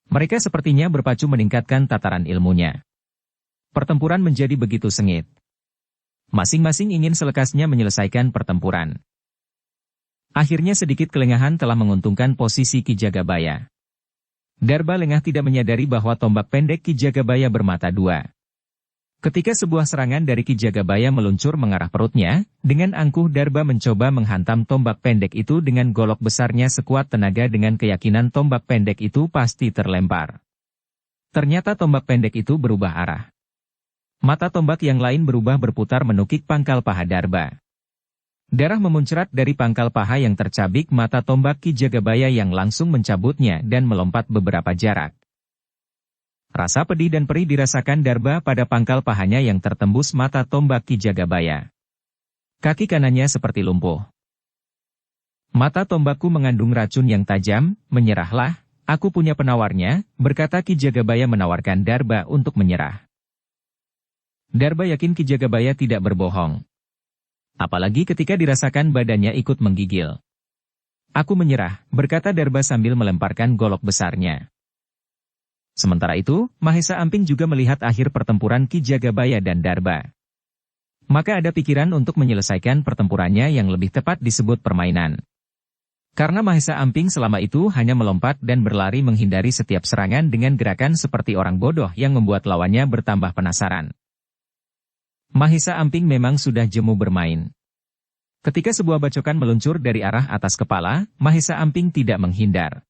Mereka sepertinya berpacu meningkatkan tataran ilmunya. Pertempuran menjadi begitu sengit. Masing-masing ingin selekasnya menyelesaikan pertempuran. Akhirnya sedikit kelengahan telah menguntungkan posisi Ki Jagabaya. Darba lengah tidak menyadari bahwa tombak pendek Ki Jagabaya bermata dua. Ketika sebuah serangan dari Ki Jagabaya meluncur mengarah perutnya, dengan angkuh Darba mencoba menghantam tombak pendek itu dengan golok besarnya sekuat tenaga dengan keyakinan tombak pendek itu pasti terlempar. Ternyata tombak pendek itu berubah arah. Mata tombak yang lain berubah berputar menukik pangkal paha Darba. Darah memuncrat dari pangkal paha yang tercabik mata tombak Ki Jagabaya yang langsung mencabutnya dan melompat beberapa jarak. Rasa pedih dan perih dirasakan Darba pada pangkal pahanya yang tertembus mata tombak Ki Jagabaya. Kaki kanannya seperti lumpuh. Mata tombakku mengandung racun yang tajam, menyerahlah, aku punya penawarnya, berkata Ki Jagabaya menawarkan Darba untuk menyerah. Darba yakin Ki Jagabaya tidak berbohong. Apalagi ketika dirasakan badannya ikut menggigil. Aku menyerah, berkata Darba sambil melemparkan golok besarnya. Sementara itu, Mahesa Amping juga melihat akhir pertempuran Ki Jagabaya dan Darba. Maka ada pikiran untuk menyelesaikan pertempurannya yang lebih tepat disebut permainan. Karena Mahesa Amping selama itu hanya melompat dan berlari menghindari setiap serangan dengan gerakan seperti orang bodoh yang membuat lawannya bertambah penasaran. Mahesa Amping memang sudah jemu bermain. Ketika sebuah bacokan meluncur dari arah atas kepala, Mahesa Amping tidak menghindar.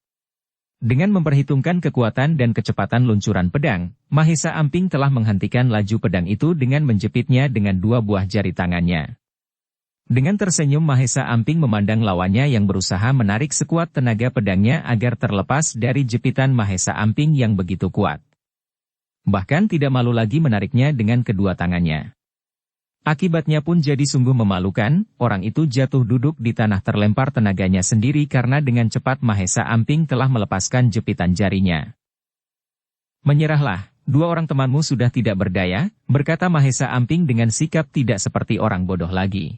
Dengan memperhitungkan kekuatan dan kecepatan luncuran pedang, Mahesa Amping telah menghentikan laju pedang itu dengan menjepitnya dengan dua buah jari tangannya. Dengan tersenyum Mahesa Amping memandang lawannya yang berusaha menarik sekuat tenaga pedangnya agar terlepas dari jepitan Mahesa Amping yang begitu kuat. Bahkan tidak malu lagi menariknya dengan kedua tangannya. Akibatnya pun jadi sungguh memalukan, orang itu jatuh duduk di tanah terlempar tenaganya sendiri karena dengan cepat Mahesa Amping telah melepaskan jepitan jarinya. "Menyerahlah, dua orang temanmu sudah tidak berdaya," berkata Mahesa Amping dengan sikap tidak seperti orang bodoh lagi.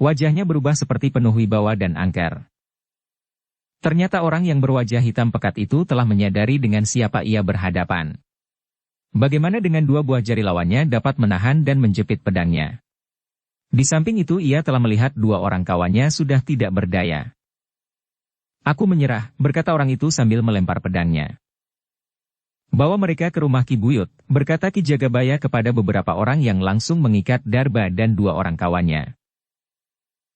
Wajahnya berubah seperti penuh wibawa dan angker. Ternyata orang yang berwajah hitam pekat itu telah menyadari dengan siapa ia berhadapan. Bagaimana dengan dua buah jari lawannya dapat menahan dan menjepit pedangnya. Di samping itu ia telah melihat dua orang kawannya sudah tidak berdaya. "Aku menyerah," berkata orang itu sambil melempar pedangnya. "Bawa mereka ke rumah Ki Buyut," berkata Ki Jagabaya kepada beberapa orang yang langsung mengikat Darba dan dua orang kawannya.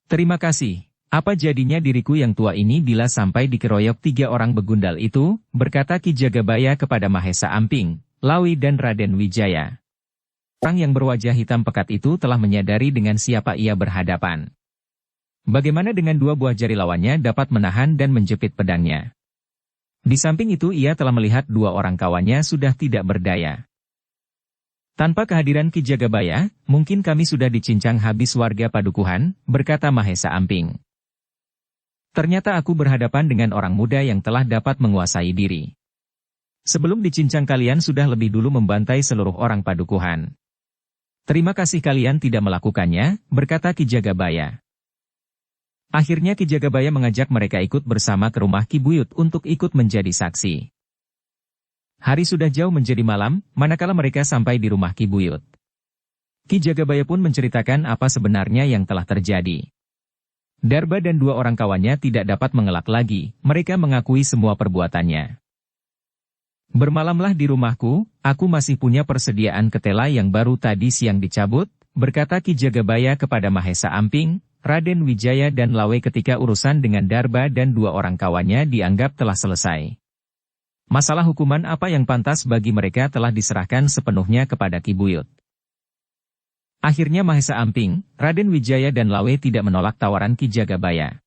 "Terima kasih. Apa jadinya diriku yang tua ini bila sampai dikeroyok tiga orang begundal itu," berkata Ki Jagabaya kepada Mahesa Amping, Lawi dan Raden Wijaya. Orang yang berwajah hitam pekat itu telah menyadari dengan siapa ia berhadapan. Bagaimana dengan dua buah jari lawannya dapat menahan dan menjepit pedangnya. Di samping itu ia telah melihat dua orang kawannya sudah tidak berdaya. "Tanpa kehadiran Ki Jagabaya, mungkin kami sudah dicincang habis warga Padukuhan," berkata Mahesa Amping. "Ternyata aku berhadapan dengan orang muda yang telah dapat menguasai diri. Sebelum dicincang kalian sudah lebih dulu membantai seluruh orang Padukuhan. Terima kasih kalian tidak melakukannya," berkata Ki Jagabaya. Akhirnya Ki Jagabaya mengajak mereka ikut bersama ke rumah Ki Buyut untuk ikut menjadi saksi. Hari sudah jauh menjadi malam, manakala mereka sampai di rumah Ki Buyut. Ki Jagabaya pun menceritakan apa sebenarnya yang telah terjadi. Darba dan dua orang kawannya tidak dapat mengelak lagi, mereka mengakui semua perbuatannya. "Bermalamlah di rumahku, aku masih punya persediaan ketela yang baru tadi siang dicabut," berkata Ki Jagabaya kepada Mahesa Amping, Raden Wijaya dan Lawe ketika urusan dengan Darba dan dua orang kawannya dianggap telah selesai. Masalah hukuman apa yang pantas bagi mereka telah diserahkan sepenuhnya kepada Ki Buyut. Akhirnya Mahesa Amping, Raden Wijaya dan Lawe tidak menolak tawaran Ki Jagabaya.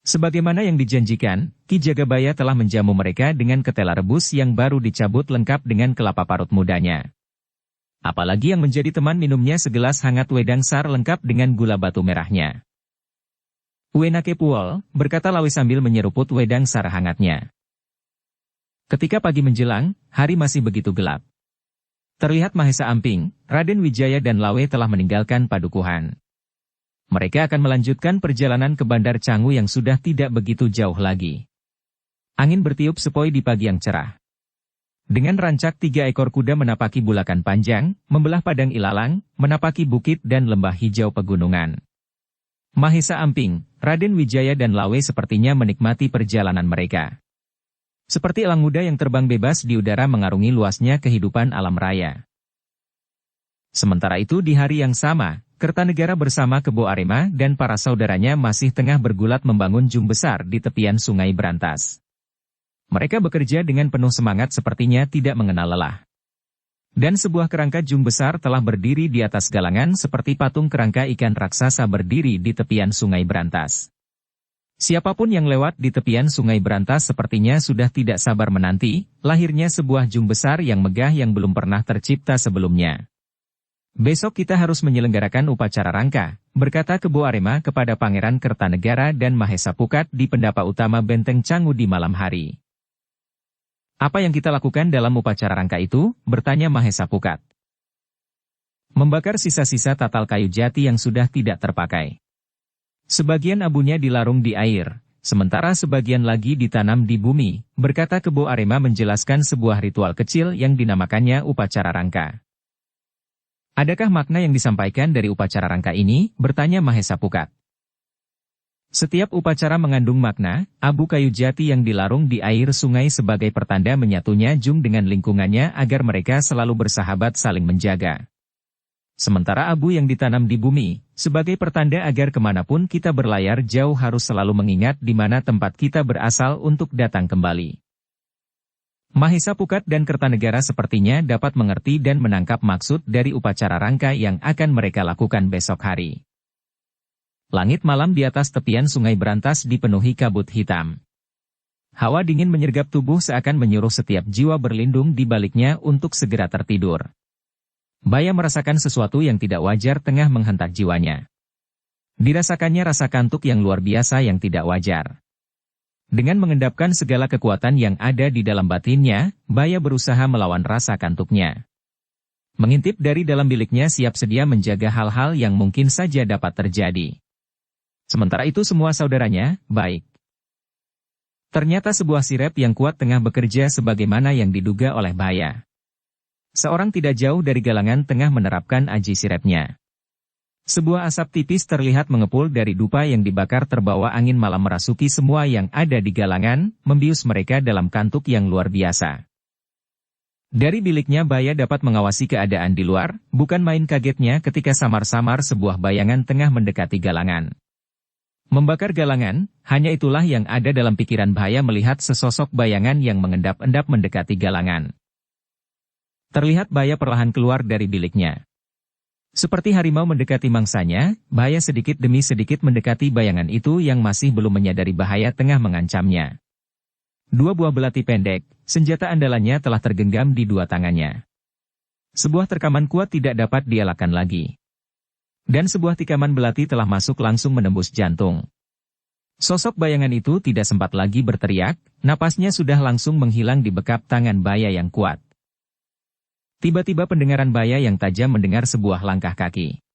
Sebagaimana yang dijanjikan, Ki Jagabaya telah menjamu mereka dengan ketela rebus yang baru dicabut lengkap dengan kelapa parut mudanya. Apalagi yang menjadi teman minumnya segelas hangat wedang sar lengkap dengan gula batu merahnya. "Uenake puol," berkata Lawe sambil menyeruput wedang sar hangatnya. Ketika pagi menjelang, hari masih begitu gelap. Terlihat Mahesa Amping, Raden Wijaya dan Lawe telah meninggalkan Padukuhan. Mereka akan melanjutkan perjalanan ke Bandar Canggu yang sudah tidak begitu jauh lagi. Angin bertiup sepoi di pagi yang cerah. Dengan rancak 3 ekor kuda menapaki bulakan panjang, membelah padang ilalang, menapaki bukit dan lembah hijau pegunungan. Mahesa Amping, Raden Wijaya dan Lawe sepertinya menikmati perjalanan mereka. Seperti elang muda yang terbang bebas di udara mengarungi luasnya kehidupan alam raya. Sementara itu di hari yang sama, Kertanegara bersama Kebo Arema dan para saudaranya masih tengah bergulat membangun jung besar di tepian Sungai Brantas. Mereka bekerja dengan penuh semangat sepertinya tidak mengenal lelah. Dan sebuah kerangka jung besar telah berdiri di atas galangan seperti patung kerangka ikan raksasa berdiri di tepian Sungai Brantas. Siapapun yang lewat di tepian Sungai Brantas sepertinya sudah tidak sabar menanti lahirnya sebuah jung besar yang megah yang belum pernah tercipta sebelumnya. "Besok kita harus menyelenggarakan upacara rangka," berkata Kebo Arema kepada Pangeran Kertanegara dan Mahesa Pukat di pendapa utama Benteng Canggu di malam hari. "Apa yang kita lakukan dalam upacara rangka itu?" bertanya Mahesa Pukat. "Membakar sisa-sisa tatal kayu jati yang sudah tidak terpakai. Sebagian abunya dilarung di air, sementara sebagian lagi ditanam di bumi," berkata Kebo Arema menjelaskan sebuah ritual kecil yang dinamakannya upacara rangka. "Adakah makna yang disampaikan dari upacara rangka ini?" bertanya Mahesa Pukat. "Setiap upacara mengandung makna, abu kayu jati yang dilarung di air sungai sebagai pertanda menyatunya jung dengan lingkungannya agar mereka selalu bersahabat saling menjaga. Sementara abu yang ditanam di bumi, sebagai pertanda agar kemanapun kita berlayar jauh harus selalu mengingat di mana tempat kita berasal untuk datang kembali. Mahesa Pukat dan Kertanegara sepertinya dapat mengerti dan menangkap maksud dari upacara rangka yang akan mereka lakukan besok hari. Langit malam di atas tepian sungai Berantas dipenuhi kabut hitam. Hawa dingin menyergap tubuh seakan menyuruh setiap jiwa berlindung di baliknya untuk segera tertidur. Baya merasakan sesuatu yang tidak wajar tengah menghentak jiwanya. Dirasakannya rasa kantuk yang luar biasa yang tidak wajar. Dengan mengendapkan segala kekuatan yang ada di dalam batinnya, Baya berusaha melawan rasa kantuknya. Mengintip dari dalam biliknya siap sedia menjaga hal-hal yang mungkin saja dapat terjadi. Sementara itu semua saudaranya, baik. Ternyata sebuah sirep yang kuat tengah bekerja sebagaimana yang diduga oleh Baya. Seorang tidak jauh dari galangan tengah menerapkan aji sirepnya. Sebuah asap tipis terlihat mengepul dari dupa yang dibakar terbawa angin malam merasuki semua yang ada di galangan, membius mereka dalam kantuk yang luar biasa. Dari biliknya Baya dapat mengawasi keadaan di luar, bukan main kagetnya ketika samar-samar sebuah bayangan tengah mendekati galangan. Membakar galangan, hanya itulah yang ada dalam pikiran Baya melihat sesosok bayangan yang mengendap-endap mendekati galangan. Terlihat Baya perlahan keluar dari biliknya. Seperti harimau mendekati mangsanya, Baya sedikit demi sedikit mendekati bayangan itu yang masih belum menyadari bahaya tengah mengancamnya. Dua buah belati pendek, senjata andalannya telah tergenggam di dua tangannya. Sebuah terkaman kuat tidak dapat dielakkan lagi. Dan sebuah tikaman belati telah masuk langsung menembus jantung. Sosok bayangan itu tidak sempat lagi berteriak, napasnya sudah langsung menghilang di bekap tangan Baya yang kuat. Tiba-tiba pendengaran Baya yang tajam mendengar sebuah langkah kaki.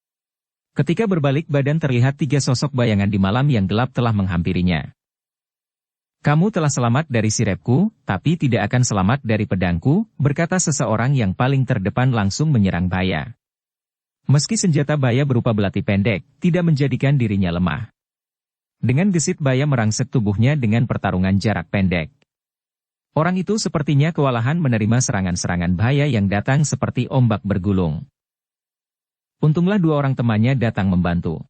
Ketika berbalik badan terlihat tiga sosok bayangan di malam yang gelap telah menghampirinya. Kamu telah selamat dari sirepku, tapi tidak akan selamat dari pedangku, berkata seseorang yang paling terdepan langsung menyerang Baya. Meski senjata Baya berupa belati pendek, tidak menjadikan dirinya lemah. Dengan gesit Baya merangsek tubuhnya dengan pertarungan jarak pendek. Orang itu sepertinya kewalahan menerima serangan-serangan Baya yang datang seperti ombak bergulung. Untunglah dua orang temannya datang membantu.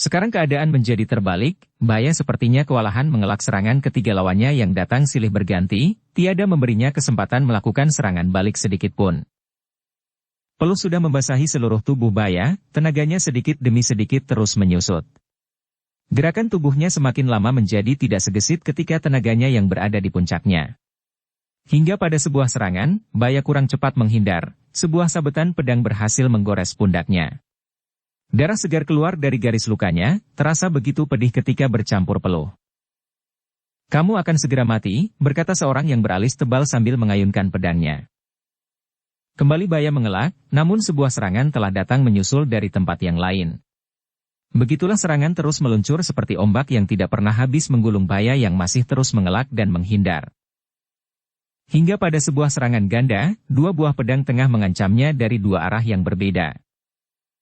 Sekarang keadaan menjadi terbalik, Baya sepertinya kewalahan mengelak serangan ketiga lawannya yang datang silih berganti, tiada memberinya kesempatan melakukan serangan balik sedikit pun. Peluh sudah membasahi seluruh tubuh Baya, tenaganya sedikit demi sedikit terus menyusut. Gerakan tubuhnya semakin lama menjadi tidak segesit ketika tenaganya yang berada di puncaknya. Hingga pada sebuah serangan, Baya kurang cepat menghindar, sebuah sabetan pedang berhasil menggores pundaknya. Darah segar keluar dari garis lukanya, terasa begitu pedih ketika bercampur peluh. Kamu akan segera mati, berkata seorang yang beralis tebal sambil mengayunkan pedangnya. Kembali Baya mengelak, namun sebuah serangan telah datang menyusul dari tempat yang lain. Begitulah serangan terus meluncur seperti ombak yang tidak pernah habis menggulung Baya yang masih terus mengelak dan menghindar. Hingga pada sebuah serangan ganda, dua buah pedang tengah mengancamnya dari dua arah yang berbeda.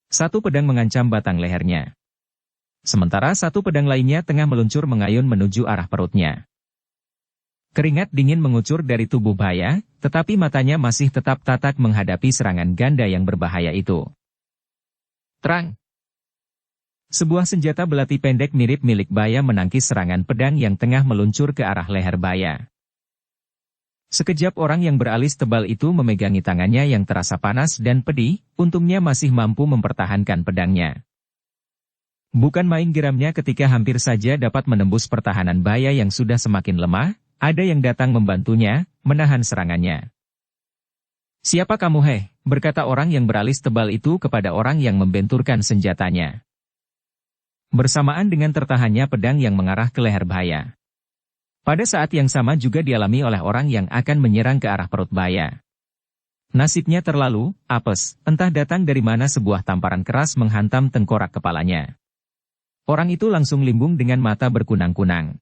Satu pedang mengancam batang lehernya. Sementara satu pedang lainnya tengah meluncur mengayun menuju arah perutnya. Keringat dingin mengucur dari tubuh Baya, tetapi matanya masih tetap tatak menghadapi serangan ganda yang berbahaya itu. Terang! Sebuah senjata belati pendek mirip milik Baya menangkis serangan pedang yang tengah meluncur ke arah leher Baya. Sekejap orang yang beralis tebal itu memegangi tangannya yang terasa panas dan pedih, untungnya masih mampu mempertahankan pedangnya. Bukan main geramnya ketika hampir saja dapat menembus pertahanan Baya yang sudah semakin lemah, ada yang datang membantunya, menahan serangannya. Siapa kamu berkata orang yang beralis tebal itu kepada orang yang membenturkan senjatanya. Bersamaan dengan tertahannya pedang yang mengarah ke leher Baya. Pada saat yang sama juga dialami oleh orang yang akan menyerang ke arah perut Baya. Nasibnya terlalu apes, entah datang dari mana sebuah tamparan keras menghantam tengkorak kepalanya. Orang itu langsung limbung dengan mata berkunang-kunang.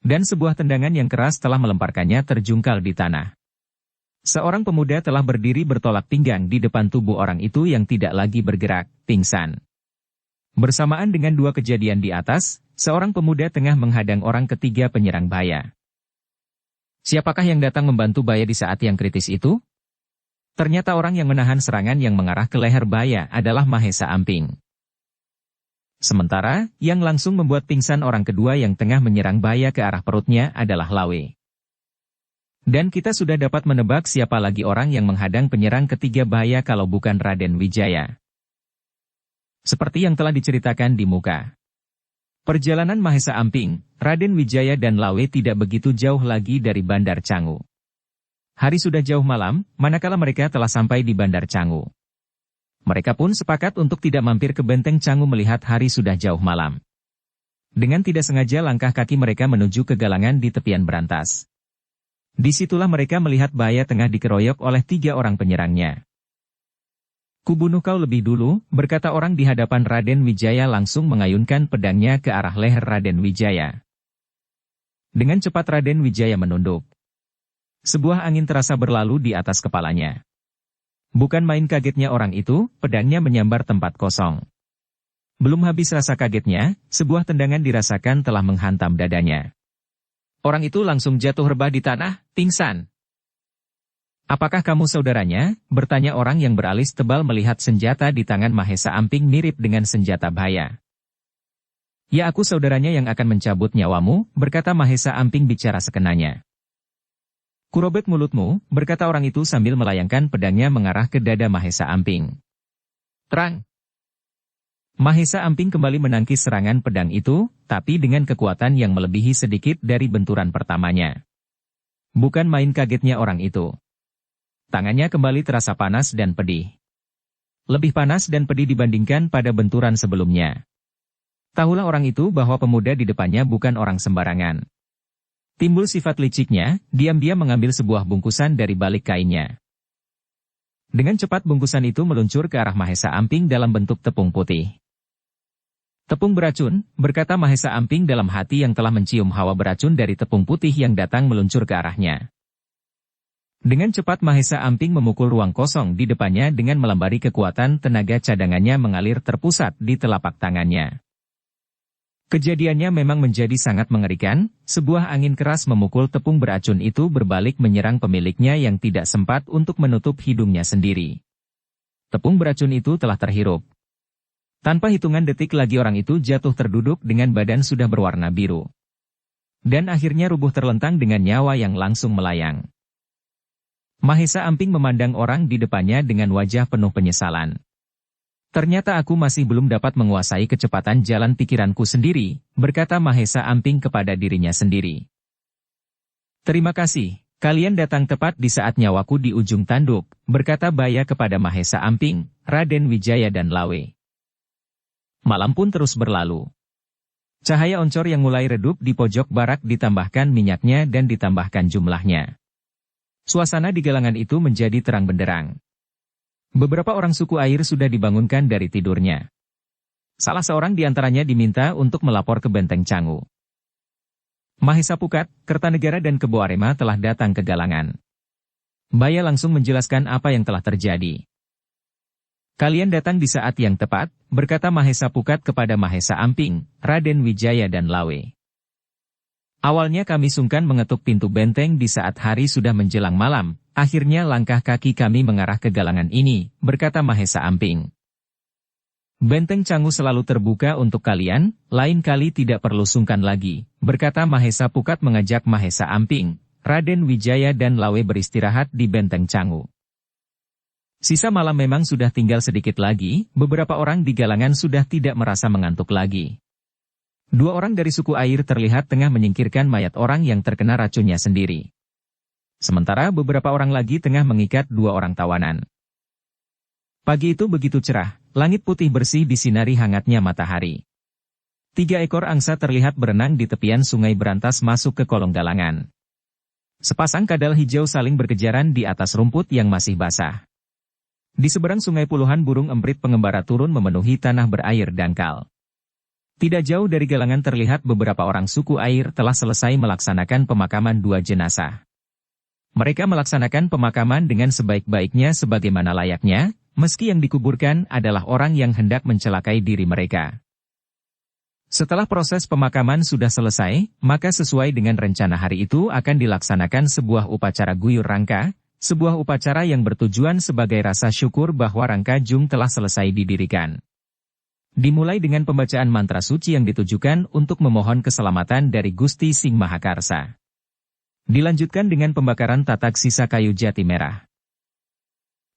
Dan sebuah tendangan yang keras telah melemparkannya terjungkal di tanah. Seorang pemuda telah berdiri bertolak pinggang di depan tubuh orang itu yang tidak lagi bergerak, pingsan. Bersamaan dengan dua kejadian di atas, seorang pemuda tengah menghadang orang ketiga penyerang Baya. Siapakah yang datang membantu Baya di saat yang kritis itu? Ternyata orang yang menahan serangan yang mengarah ke leher Baya adalah Mahesa Amping. Sementara, yang langsung membuat pingsan orang kedua yang tengah menyerang Baya ke arah perutnya adalah Lawe. Dan kita sudah dapat menebak siapa lagi orang yang menghadang penyerang ketiga Baya kalau bukan Raden Wijaya. Seperti yang telah diceritakan di muka. Perjalanan Mahesa Amping, Raden Wijaya dan Lawe tidak begitu jauh lagi dari Bandar Canggu. Hari sudah jauh malam, manakala mereka telah sampai di Bandar Canggu. Mereka pun sepakat untuk tidak mampir ke Benteng Canggu melihat hari sudah jauh malam. Dengan tidak sengaja langkah kaki mereka menuju ke galangan di tepian berantas. Disitulah mereka melihat Baya tengah dikeroyok oleh 3 orang penyerangnya. "Kubunuh kau lebih dulu," berkata orang di hadapan Raden Wijaya langsung mengayunkan pedangnya ke arah leher Raden Wijaya. Dengan cepat Raden Wijaya menunduk. Sebuah angin terasa berlalu di atas kepalanya. Bukan main kagetnya orang itu, pedangnya menyambar tempat kosong. Belum habis rasa kagetnya, sebuah tendangan dirasakan telah menghantam dadanya. Orang itu langsung jatuh rebah di tanah, pingsan. "Apakah kamu saudaranya?" bertanya orang yang beralis tebal melihat senjata di tangan Mahesa Amping mirip dengan senjata Baya. "Ya, aku saudaranya yang akan mencabut nyawamu," berkata Mahesa Amping bicara sekenanya. "Kurobek mulutmu," berkata orang itu sambil melayangkan pedangnya mengarah ke dada Mahesa Amping. Terang! Mahesa Amping kembali menangkis serangan pedang itu, tapi dengan kekuatan yang melebihi sedikit dari benturan pertamanya. Bukan main kagetnya orang itu. Tangannya kembali terasa panas dan pedih. Lebih panas dan pedih dibandingkan pada benturan sebelumnya. Tahulah orang itu bahwa pemuda di depannya bukan orang sembarangan. Timbul sifat liciknya, diam-diam mengambil sebuah bungkusan dari balik kainnya. Dengan cepat bungkusan itu meluncur ke arah Mahesa Amping dalam bentuk tepung putih. "Tepung beracun," berkata Mahesa Amping dalam hati yang telah mencium hawa beracun dari tepung putih yang datang meluncur ke arahnya. Dengan cepat Mahesa Amping memukul ruang kosong di depannya dengan melambari kekuatan tenaga cadangannya mengalir terpusat di telapak tangannya. Kejadiannya memang menjadi sangat mengerikan, sebuah angin keras memukul tepung beracun itu berbalik menyerang pemiliknya yang tidak sempat untuk menutup hidungnya sendiri. Tepung beracun itu telah terhirup. Tanpa hitungan detik lagi orang itu jatuh terduduk dengan badan sudah berwarna biru. Dan akhirnya rubuh terlentang dengan nyawa yang langsung melayang. Mahesa Amping memandang orang di depannya dengan wajah penuh penyesalan. "Ternyata aku masih belum dapat menguasai kecepatan jalan pikiranku sendiri," berkata Mahesa Amping kepada dirinya sendiri. "Terima kasih, kalian datang tepat di saat nyawaku di ujung tanduk," berkata Baya kepada Mahesa Amping, Raden Wijaya dan Lawe. Malam pun terus berlalu. Cahaya oncor yang mulai redup di pojok barak ditambahkan minyaknya dan ditambahkan jumlahnya. Suasana di galangan itu menjadi terang benderang. Beberapa orang suku air sudah dibangunkan dari tidurnya. Salah seorang di antaranya diminta untuk melapor ke Benteng Canggu. Mahesa Pukat, Kertanegara dan Kebo Arema telah datang ke galangan. Baya langsung menjelaskan apa yang telah terjadi. "Kalian datang di saat yang tepat," berkata Mahesa Pukat kepada Mahesa Amping, Raden Wijaya dan Lawe. "Awalnya kami sungkan mengetuk pintu benteng di saat hari sudah menjelang malam, akhirnya langkah kaki kami mengarah ke galangan ini," berkata Mahesa Amping. "Benteng Canggu selalu terbuka untuk kalian, lain kali tidak perlu sungkan lagi," berkata Mahesa Pukat mengajak Mahesa Amping, Raden Wijaya dan Lawe beristirahat di Benteng Canggu. Sisa malam memang sudah tinggal sedikit lagi, beberapa orang di galangan sudah tidak merasa mengantuk lagi. 2 orang dari suku air terlihat tengah menyingkirkan mayat orang yang terkena racunnya sendiri. Sementara beberapa orang lagi tengah mengikat 2 orang tawanan. Pagi itu begitu cerah, langit putih bersih disinari hangatnya matahari. 3 ekor angsa terlihat berenang di tepian sungai berantas masuk ke kolong galangan. Sepasang kadal hijau saling berkejaran di atas rumput yang masih basah. Di seberang sungai puluhan burung emprit pengembara turun memenuhi tanah berair dangkal. Tidak jauh dari galangan terlihat beberapa orang suku air telah selesai melaksanakan pemakaman 2 jenazah. Mereka melaksanakan pemakaman dengan sebaik-baiknya sebagaimana layaknya, meski yang dikuburkan adalah orang yang hendak mencelakai diri mereka. Setelah proses pemakaman sudah selesai, maka sesuai dengan rencana hari itu akan dilaksanakan sebuah upacara guyur rangka, Sebuah upacara yang bertujuan sebagai rasa syukur bahwa Rangka Jung telah selesai didirikan. Dimulai dengan pembacaan mantra suci yang ditujukan untuk memohon keselamatan dari Gusti Sing Mahakarsa. Dilanjutkan dengan pembakaran tatak sisa kayu jati merah.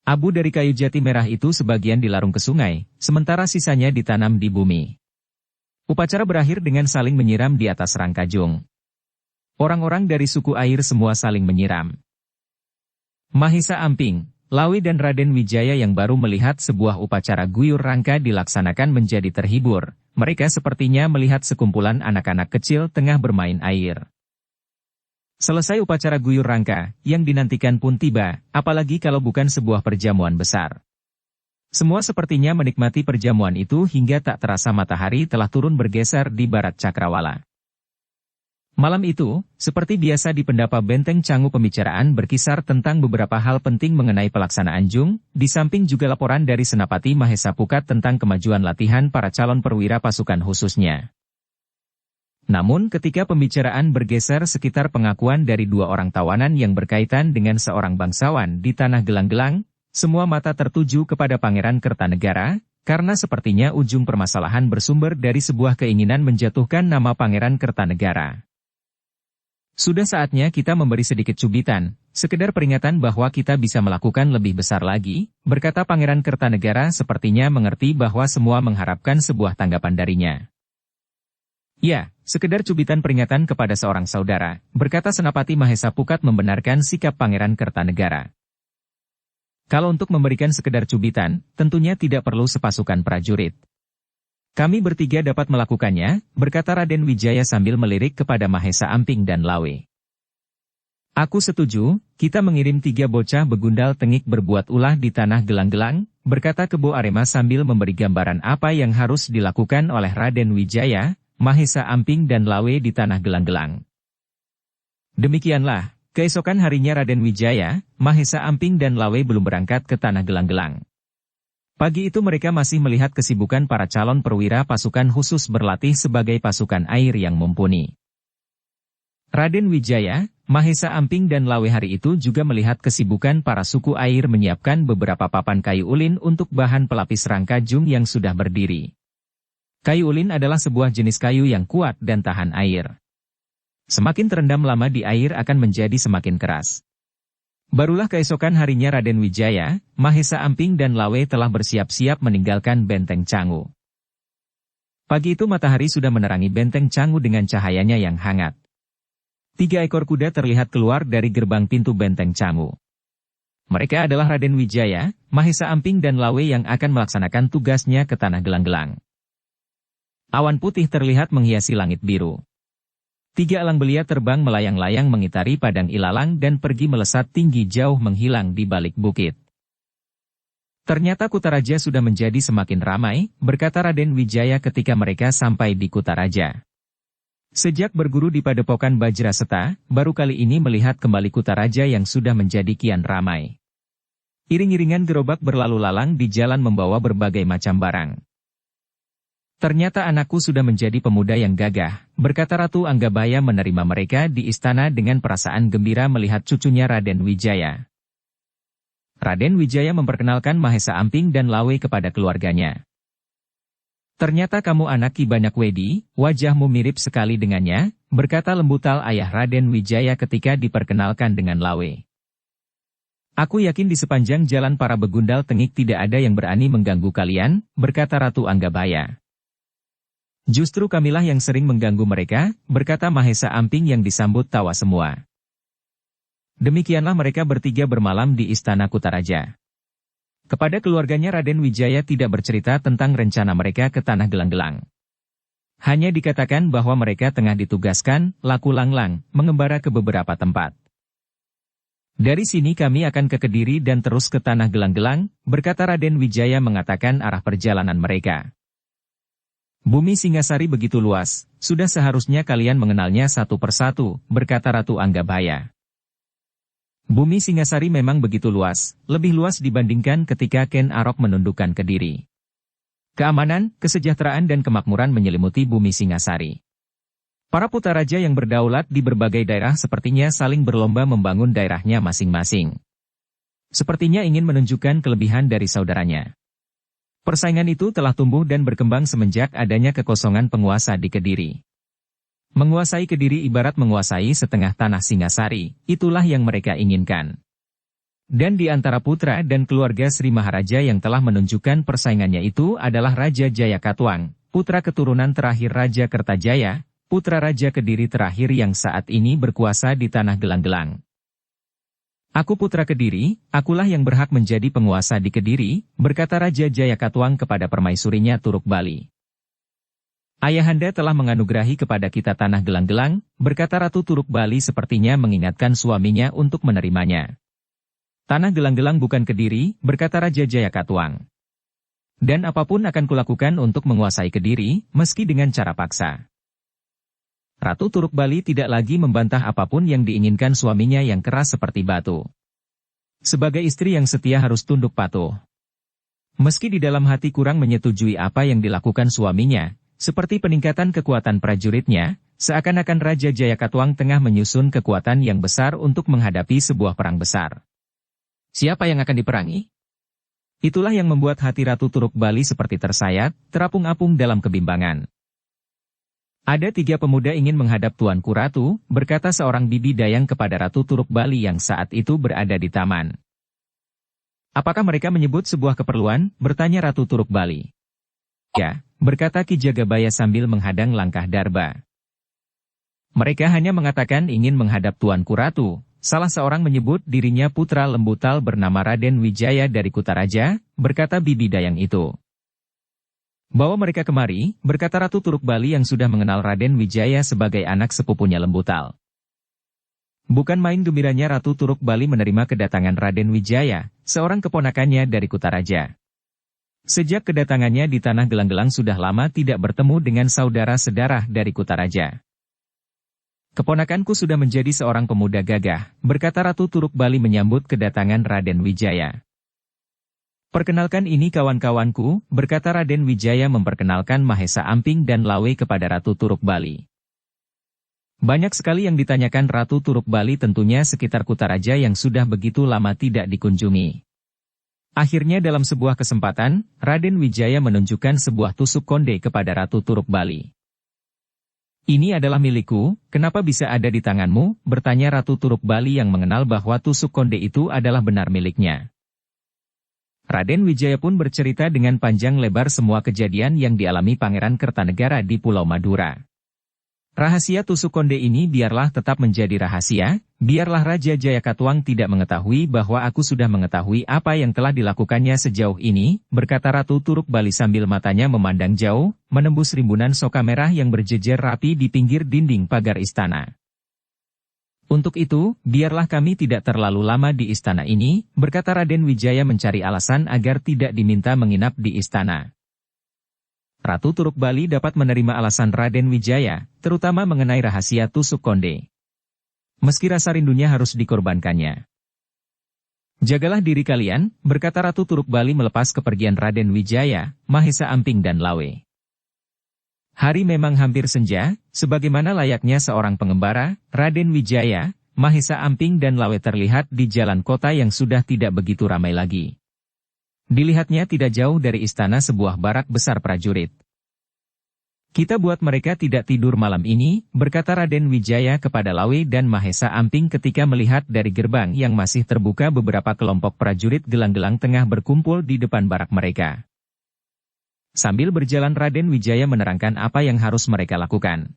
Abu dari kayu jati merah itu sebagian dilarung ke sungai, sementara sisanya ditanam di bumi. Upacara berakhir dengan saling menyiram di atas Rangka Jung. Orang-orang dari suku air semua saling menyiram. Mahisa Amping, Lawe dan Raden Wijaya yang baru melihat sebuah upacara guyur rangka dilaksanakan menjadi terhibur. Mereka sepertinya melihat sekumpulan anak-anak kecil tengah bermain air. Selesai upacara guyur rangka, yang dinantikan pun tiba, apalagi kalau bukan sebuah perjamuan besar. Semua sepertinya menikmati perjamuan itu hingga tak terasa matahari telah turun bergeser di barat cakrawala. Malam itu, seperti biasa di pendapa Benteng Canggu pembicaraan berkisar tentang beberapa hal penting mengenai pelaksanaan Jung, di samping juga laporan dari Senapati Mahesa Pukat tentang kemajuan latihan para calon perwira pasukan khususnya. Namun ketika pembicaraan bergeser sekitar pengakuan dari dua orang tawanan yang berkaitan dengan seorang bangsawan di Tanah Gelang-Gelang, semua mata tertuju kepada Pangeran Kertanegara, karena sepertinya ujung permasalahan bersumber dari sebuah keinginan menjatuhkan nama Pangeran Kertanegara. Sudah saatnya kita memberi sedikit cubitan, sekedar peringatan bahwa kita bisa melakukan lebih besar lagi, berkata Pangeran Kertanegara sepertinya mengerti bahwa semua mengharapkan sebuah tanggapan darinya. Ya, sekedar cubitan peringatan kepada seorang saudara, berkata Senapati Mahesa Pukat membenarkan sikap Pangeran Kertanegara. Kalau untuk memberikan sekedar cubitan, tentunya tidak perlu sepasukan prajurit. Kami bertiga dapat melakukannya, berkata Raden Wijaya sambil melirik kepada Mahesa Amping dan Lawe. Aku setuju, kita mengirim 3 bocah begundal tengik berbuat ulah di Tanah Gelang-Gelang, berkata Kebo Arema sambil memberi gambaran apa yang harus dilakukan oleh Raden Wijaya, Mahesa Amping dan Lawe di Tanah Gelang-Gelang. Demikianlah, keesokan harinya Raden Wijaya, Mahesa Amping dan Lawe belum berangkat ke Tanah Gelang-Gelang. Pagi itu mereka masih melihat kesibukan para calon perwira pasukan khusus berlatih sebagai pasukan air yang mumpuni. Raden Wijaya, Mahesa Amping dan Lawe hari itu juga melihat kesibukan para suku air menyiapkan beberapa papan kayu ulin untuk bahan pelapis Rangka Jung yang sudah berdiri. Kayu ulin adalah sebuah jenis kayu yang kuat dan tahan air. Semakin terendam lama di air akan menjadi semakin keras. Barulah keesokan harinya Raden Wijaya, Mahesa Amping dan Lawe telah bersiap-siap meninggalkan Benteng Canggu. Pagi itu matahari sudah menerangi Benteng Canggu dengan cahayanya yang hangat. 3 ekor kuda terlihat keluar dari gerbang pintu Benteng Canggu. Mereka adalah Raden Wijaya, Mahesa Amping dan Lawe yang akan melaksanakan tugasnya ke Tanah Gelang-Gelang. Awan putih terlihat menghiasi langit biru. 3 elang belia terbang melayang-layang mengitari padang ilalang dan pergi melesat tinggi jauh menghilang di balik bukit. Ternyata Kutaraja sudah menjadi semakin ramai, berkata Raden Wijaya ketika mereka sampai di Kutaraja. Sejak berguru di Padepokan Bajraseta, baru kali ini melihat kembali Kutaraja yang sudah menjadi kian ramai. Iring-iringan gerobak berlalu lalang di jalan membawa berbagai macam barang. Ternyata anakku sudah menjadi pemuda yang gagah, berkata Ratu Anggabaya menerima mereka di istana dengan perasaan gembira melihat cucunya Raden Wijaya. Raden Wijaya memperkenalkan Mahesa Amping dan Lawe kepada keluarganya. Ternyata kamu anak Ki Banyakwedi, wajahmu mirip sekali dengannya, berkata lembutal ayah Raden Wijaya ketika diperkenalkan dengan Lawe. Aku yakin di sepanjang jalan para begundal tengik tidak ada yang berani mengganggu kalian, berkata Ratu Anggabaya. Justru kamilah yang sering mengganggu mereka, berkata Mahesa Amping yang disambut tawa semua. Demikianlah mereka bertiga bermalam di Istana Kutaraja. Kepada keluarganya Raden Wijaya tidak bercerita tentang rencana mereka ke Tanah Gelang-Gelang. Hanya dikatakan bahwa mereka tengah ditugaskan, laku langlang, mengembara ke beberapa tempat. Dari sini kami akan ke Kediri dan terus ke Tanah Gelang-Gelang, berkata Raden Wijaya mengatakan arah perjalanan mereka. Bumi Singasari begitu luas, sudah seharusnya kalian mengenalnya satu persatu, berkata Ratu Anggabaya. Bumi Singasari memang begitu luas, lebih luas dibandingkan ketika Ken Arok menundukkan Kediri. Keamanan, kesejahteraan dan kemakmuran menyelimuti Bumi Singasari. Para putaraja yang berdaulat di berbagai daerah sepertinya saling berlomba membangun daerahnya masing-masing. Sepertinya ingin menunjukkan kelebihan dari saudaranya. Persaingan itu telah tumbuh dan berkembang semenjak adanya kekosongan penguasa di Kediri. Menguasai Kediri ibarat menguasai setengah tanah Singasari, itulah yang mereka inginkan. Dan di antara putra dan keluarga Sri Maharaja yang telah menunjukkan persaingannya itu adalah Raja Jayakatwang, putra keturunan terakhir Raja Kertajaya, putra Raja Kediri terakhir yang saat ini berkuasa di Tanah Gelang-Gelang. Aku putra Kediri, akulah yang berhak menjadi penguasa di Kediri, berkata Raja Jayakatwang kepada permaisurinya Turuk Bali. Ayahanda telah menganugerahi kepada kita Tanah Gelang-Gelang, berkata Ratu Turuk Bali sepertinya mengingatkan suaminya untuk menerimanya. Tanah Gelang-Gelang bukan Kediri, berkata Raja Jayakatwang. Dan apapun akan kulakukan untuk menguasai Kediri, meski dengan cara paksa. Ratu Turuk Bali tidak lagi membantah apapun yang diinginkan suaminya yang keras seperti batu. Sebagai istri yang setia harus tunduk patuh. Meski di dalam hati kurang menyetujui apa yang dilakukan suaminya, seperti peningkatan kekuatan prajuritnya, seakan-akan Raja Jayakatwang tengah menyusun kekuatan yang besar untuk menghadapi sebuah perang besar. Siapa yang akan diperangi? Itulah yang membuat hati Ratu Turuk Bali seperti tersayat, terapung-apung dalam kebimbangan. Ada 3 pemuda ingin menghadap Tuanku Ratu, berkata seorang bibi dayang kepada Ratu Turuk Bali yang saat itu berada di taman. Apakah mereka menyebut sebuah keperluan? Bertanya Ratu Turuk Bali. Ya, berkata Ki Jagabaya sambil menghadang langkah Darba. Mereka hanya mengatakan ingin menghadap Tuanku Ratu. Salah seorang menyebut dirinya putra lembutal bernama Raden Wijaya dari Kutaraja, berkata bibi dayang itu. Bawa mereka kemari, berkata Ratu Turuk Bali yang sudah mengenal Raden Wijaya sebagai anak sepupunya Lembutal. Bukan main gembiranya Ratu Turuk Bali menerima kedatangan Raden Wijaya, seorang keponakannya dari Kutaraja. Sejak kedatangannya di Tanah Gelang-Gelang sudah lama tidak bertemu dengan saudara sedarah dari Kutaraja. Keponakanku sudah menjadi seorang pemuda gagah, berkata Ratu Turuk Bali menyambut kedatangan Raden Wijaya. Perkenalkan ini kawan-kawanku, berkata Raden Wijaya memperkenalkan Mahesa Amping dan Lawe kepada Ratu Turuk Bali. Banyak sekali yang ditanyakan Ratu Turuk Bali tentunya sekitar Kutaraja yang sudah begitu lama tidak dikunjungi. Akhirnya dalam sebuah kesempatan, Raden Wijaya menunjukkan sebuah tusuk konde kepada Ratu Turuk Bali. Ini adalah milikku, kenapa bisa ada di tanganmu? Bertanya Ratu Turuk Bali yang mengenal bahwa tusuk konde itu adalah benar miliknya. Raden Wijaya pun bercerita dengan panjang lebar semua kejadian yang dialami Pangeran Kertanegara di Pulau Madura. Rahasia tusuk konde ini biarlah tetap menjadi rahasia, biarlah Raja Jayakatwang tidak mengetahui bahwa aku sudah mengetahui apa yang telah dilakukannya sejauh ini, berkata Ratu Turuk Bali sambil matanya memandang jauh, menembus rimbunan soka merah yang berjejer rapi di pinggir dinding pagar istana. Untuk itu, biarlah kami tidak terlalu lama di istana ini, berkata Raden Wijaya mencari alasan agar tidak diminta menginap di istana. Ratu Turuk Bali dapat menerima alasan Raden Wijaya, terutama mengenai rahasia tusuk konde. Meski rasa rindunya harus dikorbankannya. Jagalah diri kalian, berkata Ratu Turuk Bali melepas kepergian Raden Wijaya, Mahesa Amping dan Lawe. Hari memang hampir senja, sebagaimana layaknya seorang pengembara, Raden Wijaya, Mahesa Amping dan Lawe terlihat di jalan kota yang sudah tidak begitu ramai lagi. Dilihatnya tidak jauh dari istana sebuah barak besar prajurit. Kita buat mereka tidak tidur malam ini, berkata Raden Wijaya kepada Lawe dan Mahesa Amping ketika melihat dari gerbang yang masih terbuka beberapa kelompok prajurit gelang-gelang tengah berkumpul di depan barak mereka. Sambil berjalan Raden Wijaya menerangkan apa yang harus mereka lakukan.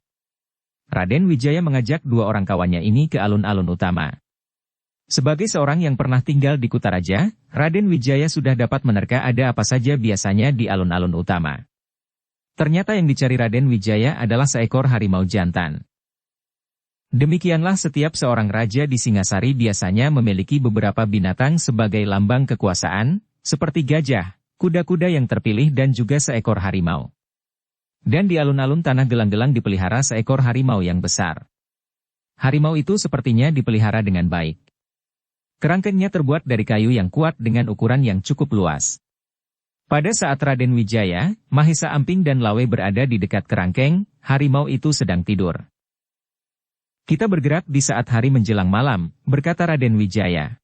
Raden Wijaya mengajak 2 orang kawannya ini ke alun-alun utama. Sebagai seorang yang pernah tinggal di Kutaraja, Raden Wijaya sudah dapat menerka ada apa saja biasanya di alun-alun utama. Ternyata yang dicari Raden Wijaya adalah seekor harimau jantan. Demikianlah setiap seorang raja di Singasari biasanya memiliki beberapa binatang sebagai lambang kekuasaan, seperti gajah, kuda-kuda yang terpilih dan juga seekor harimau. Dan di alun-alun Tanah Gelang-Gelang dipelihara seekor harimau yang besar. Harimau itu sepertinya dipelihara dengan baik. Kerangkengnya terbuat dari kayu yang kuat dengan ukuran yang cukup luas. Pada saat Raden Wijaya, Mahesa Amping dan Lawe berada di dekat kerangkeng, harimau itu sedang tidur. Kita bergerak di saat hari menjelang malam, berkata Raden Wijaya.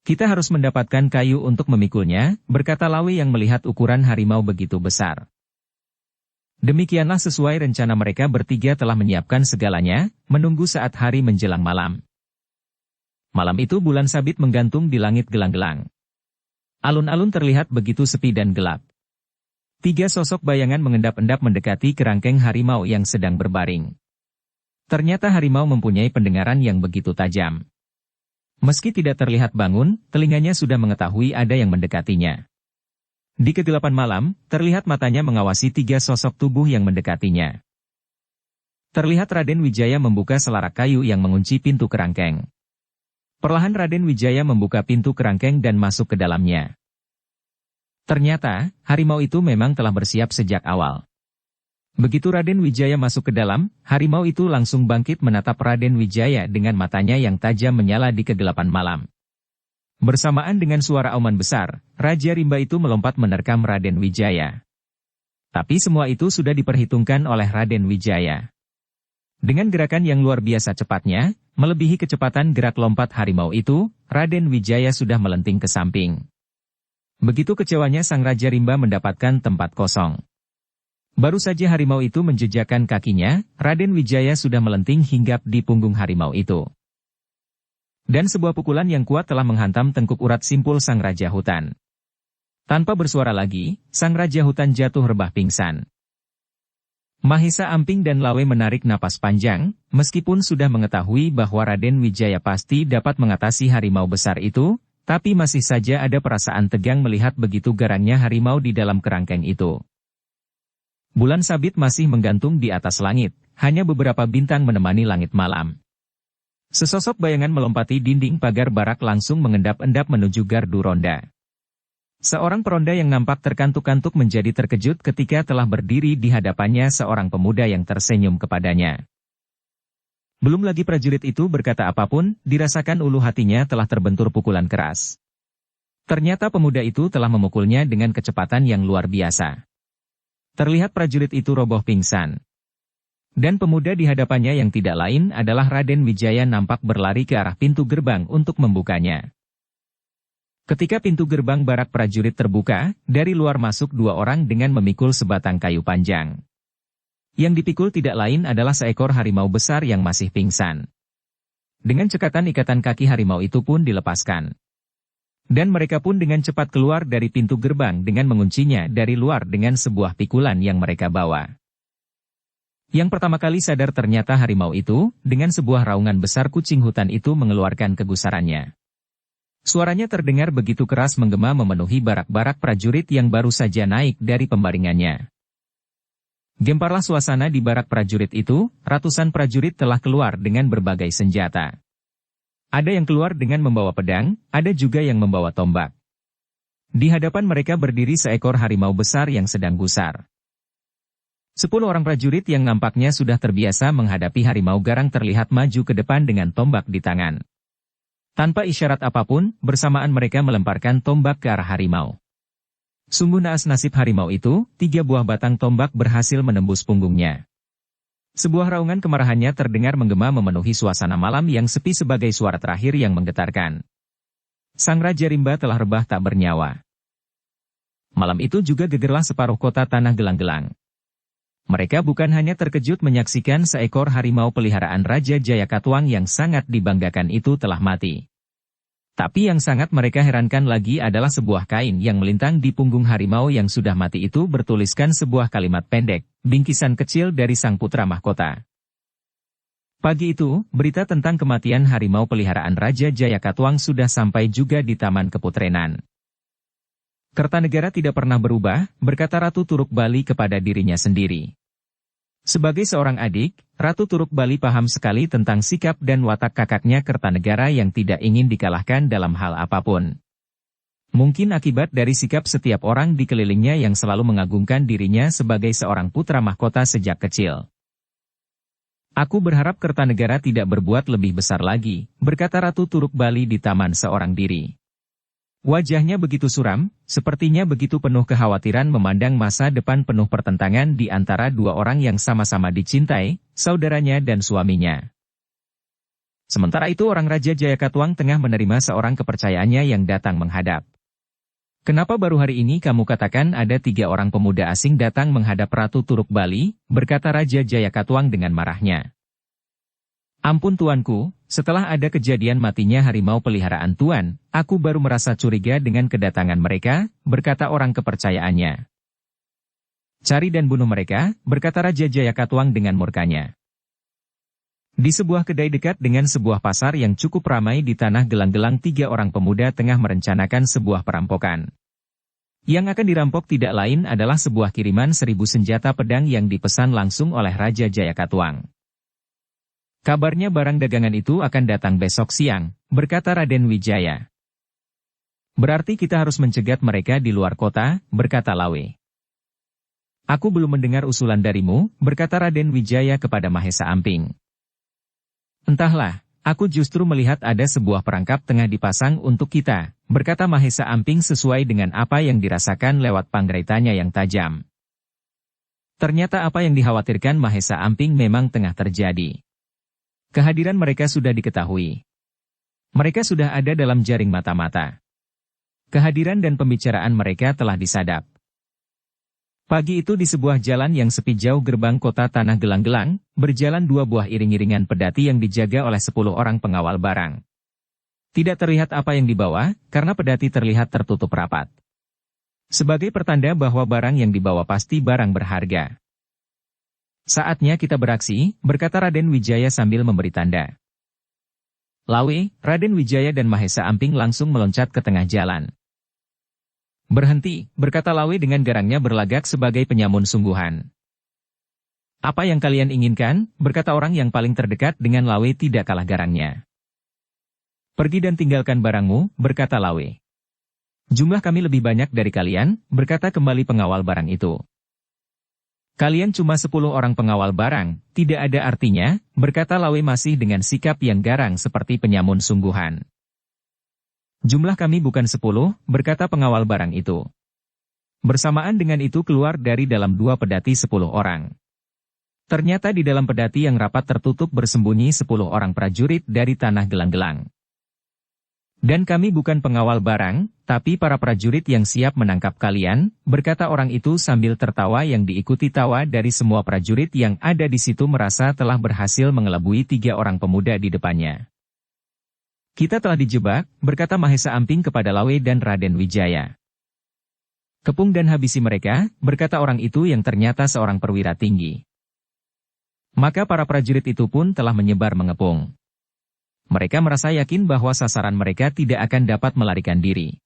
Kita harus mendapatkan kayu untuk memikulnya, berkata Lawe yang melihat ukuran harimau begitu besar. Demikianlah sesuai rencana mereka bertiga telah menyiapkan segalanya, menunggu saat hari menjelang malam. Malam itu bulan sabit menggantung di langit gelang-gelang. Alun-alun terlihat begitu sepi dan gelap. 3 sosok bayangan mengendap-endap mendekati kerangkeng harimau yang sedang berbaring. Ternyata harimau mempunyai pendengaran yang begitu tajam. Meski tidak terlihat bangun, telinganya sudah mengetahui ada yang mendekatinya. Di kegelapan malam, terlihat matanya mengawasi 3 sosok tubuh yang mendekatinya. Terlihat Raden Wijaya membuka selarak kayu yang mengunci pintu kerangkeng. Perlahan Raden Wijaya membuka pintu kerangkeng dan masuk ke dalamnya. Ternyata, harimau itu memang telah bersiap sejak awal. Begitu Raden Wijaya masuk ke dalam, harimau itu langsung bangkit menatap Raden Wijaya dengan matanya yang tajam menyala di kegelapan malam. Bersamaan dengan suara auman besar, Raja Rimba itu melompat menerkam Raden Wijaya. Tapi semua itu sudah diperhitungkan oleh Raden Wijaya. Dengan gerakan yang luar biasa cepatnya, melebihi kecepatan gerak lompat harimau itu, Raden Wijaya sudah melenting ke samping. Begitu kecewanya sang Raja Rimba mendapatkan tempat kosong. Baru saja harimau itu menjejakkan kakinya, Raden Wijaya sudah melenting hinggap di punggung harimau itu. Dan sebuah pukulan yang kuat telah menghantam tengkuk urat simpul sang Raja Hutan. Tanpa bersuara lagi, sang Raja Hutan jatuh rebah pingsan. Mahesa Amping dan Lawe menarik napas panjang, meskipun sudah mengetahui bahwa Raden Wijaya pasti dapat mengatasi harimau besar itu, tapi masih saja ada perasaan tegang melihat begitu garangnya harimau di dalam kerangkeng itu. Bulan sabit masih menggantung di atas langit, hanya beberapa bintang menemani langit malam. Sesosok bayangan melompati dinding pagar barak langsung mengendap-endap menuju gardu ronda. Seorang peronda yang nampak terkantuk-kantuk menjadi terkejut ketika telah berdiri di hadapannya seorang pemuda yang tersenyum kepadanya. Belum lagi prajurit itu berkata apapun, dirasakan ulu hatinya telah terbentur pukulan keras. Ternyata pemuda itu telah memukulnya dengan kecepatan yang luar biasa. Terlihat prajurit itu roboh pingsan. Dan pemuda di hadapannya yang tidak lain adalah Raden Wijaya nampak berlari ke arah pintu gerbang untuk membukanya. Ketika pintu gerbang barak prajurit terbuka, dari luar masuk 2 orang dengan memikul sebatang kayu panjang. Yang dipikul tidak lain adalah seekor harimau besar yang masih pingsan. Dengan cekatan ikatan kaki harimau itu pun dilepaskan. Dan mereka pun dengan cepat keluar dari pintu gerbang dengan menguncinya dari luar dengan sebuah pikulan yang mereka bawa. Yang pertama kali sadar ternyata harimau itu, dengan sebuah raungan besar kucing hutan itu mengeluarkan kegusarannya. Suaranya terdengar begitu keras menggema memenuhi barak-barak prajurit yang baru saja naik dari pembaringannya. Gemparlah suasana di barak prajurit itu, ratusan prajurit telah keluar dengan berbagai senjata. Ada yang keluar dengan membawa pedang, ada juga yang membawa tombak. Di hadapan mereka berdiri seekor harimau besar yang sedang gusar. 10 orang prajurit yang nampaknya sudah terbiasa menghadapi harimau garang terlihat maju ke depan dengan tombak di tangan. Tanpa isyarat apapun, bersamaan mereka melemparkan tombak ke arah harimau. Sungguh naas nasib harimau itu, 3 buah batang tombak berhasil menembus punggungnya. Sebuah raungan kemarahannya terdengar menggema memenuhi suasana malam yang sepi sebagai suara terakhir yang menggetarkan. Sang Raja Rimba telah rebah tak bernyawa. Malam itu juga gegerlah separuh kota Tanah Gelang-Gelang. Mereka bukan hanya terkejut menyaksikan seekor harimau peliharaan Raja Jayakatwang yang sangat dibanggakan itu telah mati. Tapi yang sangat mereka herankan lagi adalah sebuah kain yang melintang di punggung harimau yang sudah mati itu bertuliskan sebuah kalimat pendek, bingkisan kecil dari sang putra mahkota. Pagi itu, berita tentang kematian harimau peliharaan Raja Jayakatwang sudah sampai juga di Taman Keputrenan. Kertanegara tidak pernah berubah, berkata Ratu Turuk Bali kepada dirinya sendiri. Sebagai seorang adik, Ratu Turuk Bali paham sekali tentang sikap dan watak kakaknya Kertanegara yang tidak ingin dikalahkan dalam hal apapun. Mungkin akibat dari sikap setiap orang di kelilingnya yang selalu mengagungkan dirinya sebagai seorang putra mahkota sejak kecil. Aku berharap Kertanegara tidak berbuat lebih besar lagi, berkata Ratu Turuk Bali di taman seorang diri. Wajahnya begitu suram, sepertinya begitu penuh kekhawatiran memandang masa depan penuh pertentangan di antara 2 orang yang sama-sama dicintai, saudaranya dan suaminya. Sementara itu orang Raja Jayakatwang tengah menerima seorang kepercayaannya yang datang menghadap. "Kenapa baru hari ini kamu katakan ada 3 orang pemuda asing datang menghadap Ratu Turuk Bali?" berkata Raja Jayakatwang dengan marahnya. "Ampun tuanku, setelah ada kejadian matinya harimau peliharaan tuan, aku baru merasa curiga dengan kedatangan mereka," berkata orang kepercayaannya. "Cari dan bunuh mereka," berkata Raja Jayakatwang dengan murkanya. Di sebuah kedai dekat dengan sebuah pasar yang cukup ramai di Tanah Gelang-Gelang 3 orang pemuda tengah merencanakan sebuah perampokan. Yang akan dirampok tidak lain adalah sebuah kiriman 1000 senjata pedang yang dipesan langsung oleh Raja Jayakatwang. "Kabarnya barang dagangan itu akan datang besok siang," berkata Raden Wijaya. "Berarti kita harus mencegat mereka di luar kota," berkata Lawe. "Aku belum mendengar usulan darimu," berkata Raden Wijaya kepada Mahesa Amping. "Entahlah, aku justru melihat ada sebuah perangkap tengah dipasang untuk kita," berkata Mahesa Amping sesuai dengan apa yang dirasakan lewat panggraitanya yang tajam. Ternyata apa yang dikhawatirkan Mahesa Amping memang tengah terjadi. Kehadiran mereka sudah diketahui. Mereka sudah ada dalam jaring mata-mata. Kehadiran dan pembicaraan mereka telah disadap. Pagi itu di sebuah jalan yang sepi jauh gerbang kota Tanah Gelang-Gelang, berjalan 2 buah iring-iringan pedati yang dijaga oleh 10 orang pengawal barang. Tidak terlihat apa yang dibawa, karena pedati terlihat tertutup rapat. Sebagai pertanda bahwa barang yang dibawa pasti barang berharga. "Saatnya kita beraksi," berkata Raden Wijaya sambil memberi tanda. Lawe, Raden Wijaya dan Mahesa Amping langsung meloncat ke tengah jalan. "Berhenti," berkata Lawe dengan garangnya berlagak sebagai penyamun sungguhan. "Apa yang kalian inginkan?" berkata orang yang paling terdekat dengan Lawe tidak kalah garangnya. "Pergi dan tinggalkan barangmu," berkata Lawe. "Jumlah kami lebih banyak dari kalian," berkata kembali pengawal barang itu. "Kalian cuma 10 orang pengawal barang, tidak ada artinya," berkata Lawe masih dengan sikap yang garang seperti penyamun sungguhan. "Jumlah kami bukan 10, berkata pengawal barang itu. Bersamaan dengan itu keluar dari dalam 2 pedati 10 orang. Ternyata di dalam pedati yang rapat tertutup bersembunyi 10 orang prajurit dari Tanah Gelang-Gelang. "Dan kami bukan pengawal barang, tapi para prajurit yang siap menangkap kalian," berkata orang itu sambil tertawa yang diikuti tawa dari semua prajurit yang ada di situ merasa telah berhasil mengelabui 3 orang pemuda di depannya. "Kita telah dijebak," berkata Mahesa Amping kepada Lawe dan Raden Wijaya. "Kepung dan habisi mereka," berkata orang itu yang ternyata seorang perwira tinggi. Maka para prajurit itu pun telah menyebar mengepung. Mereka merasa yakin bahwa sasaran mereka tidak akan dapat melarikan diri.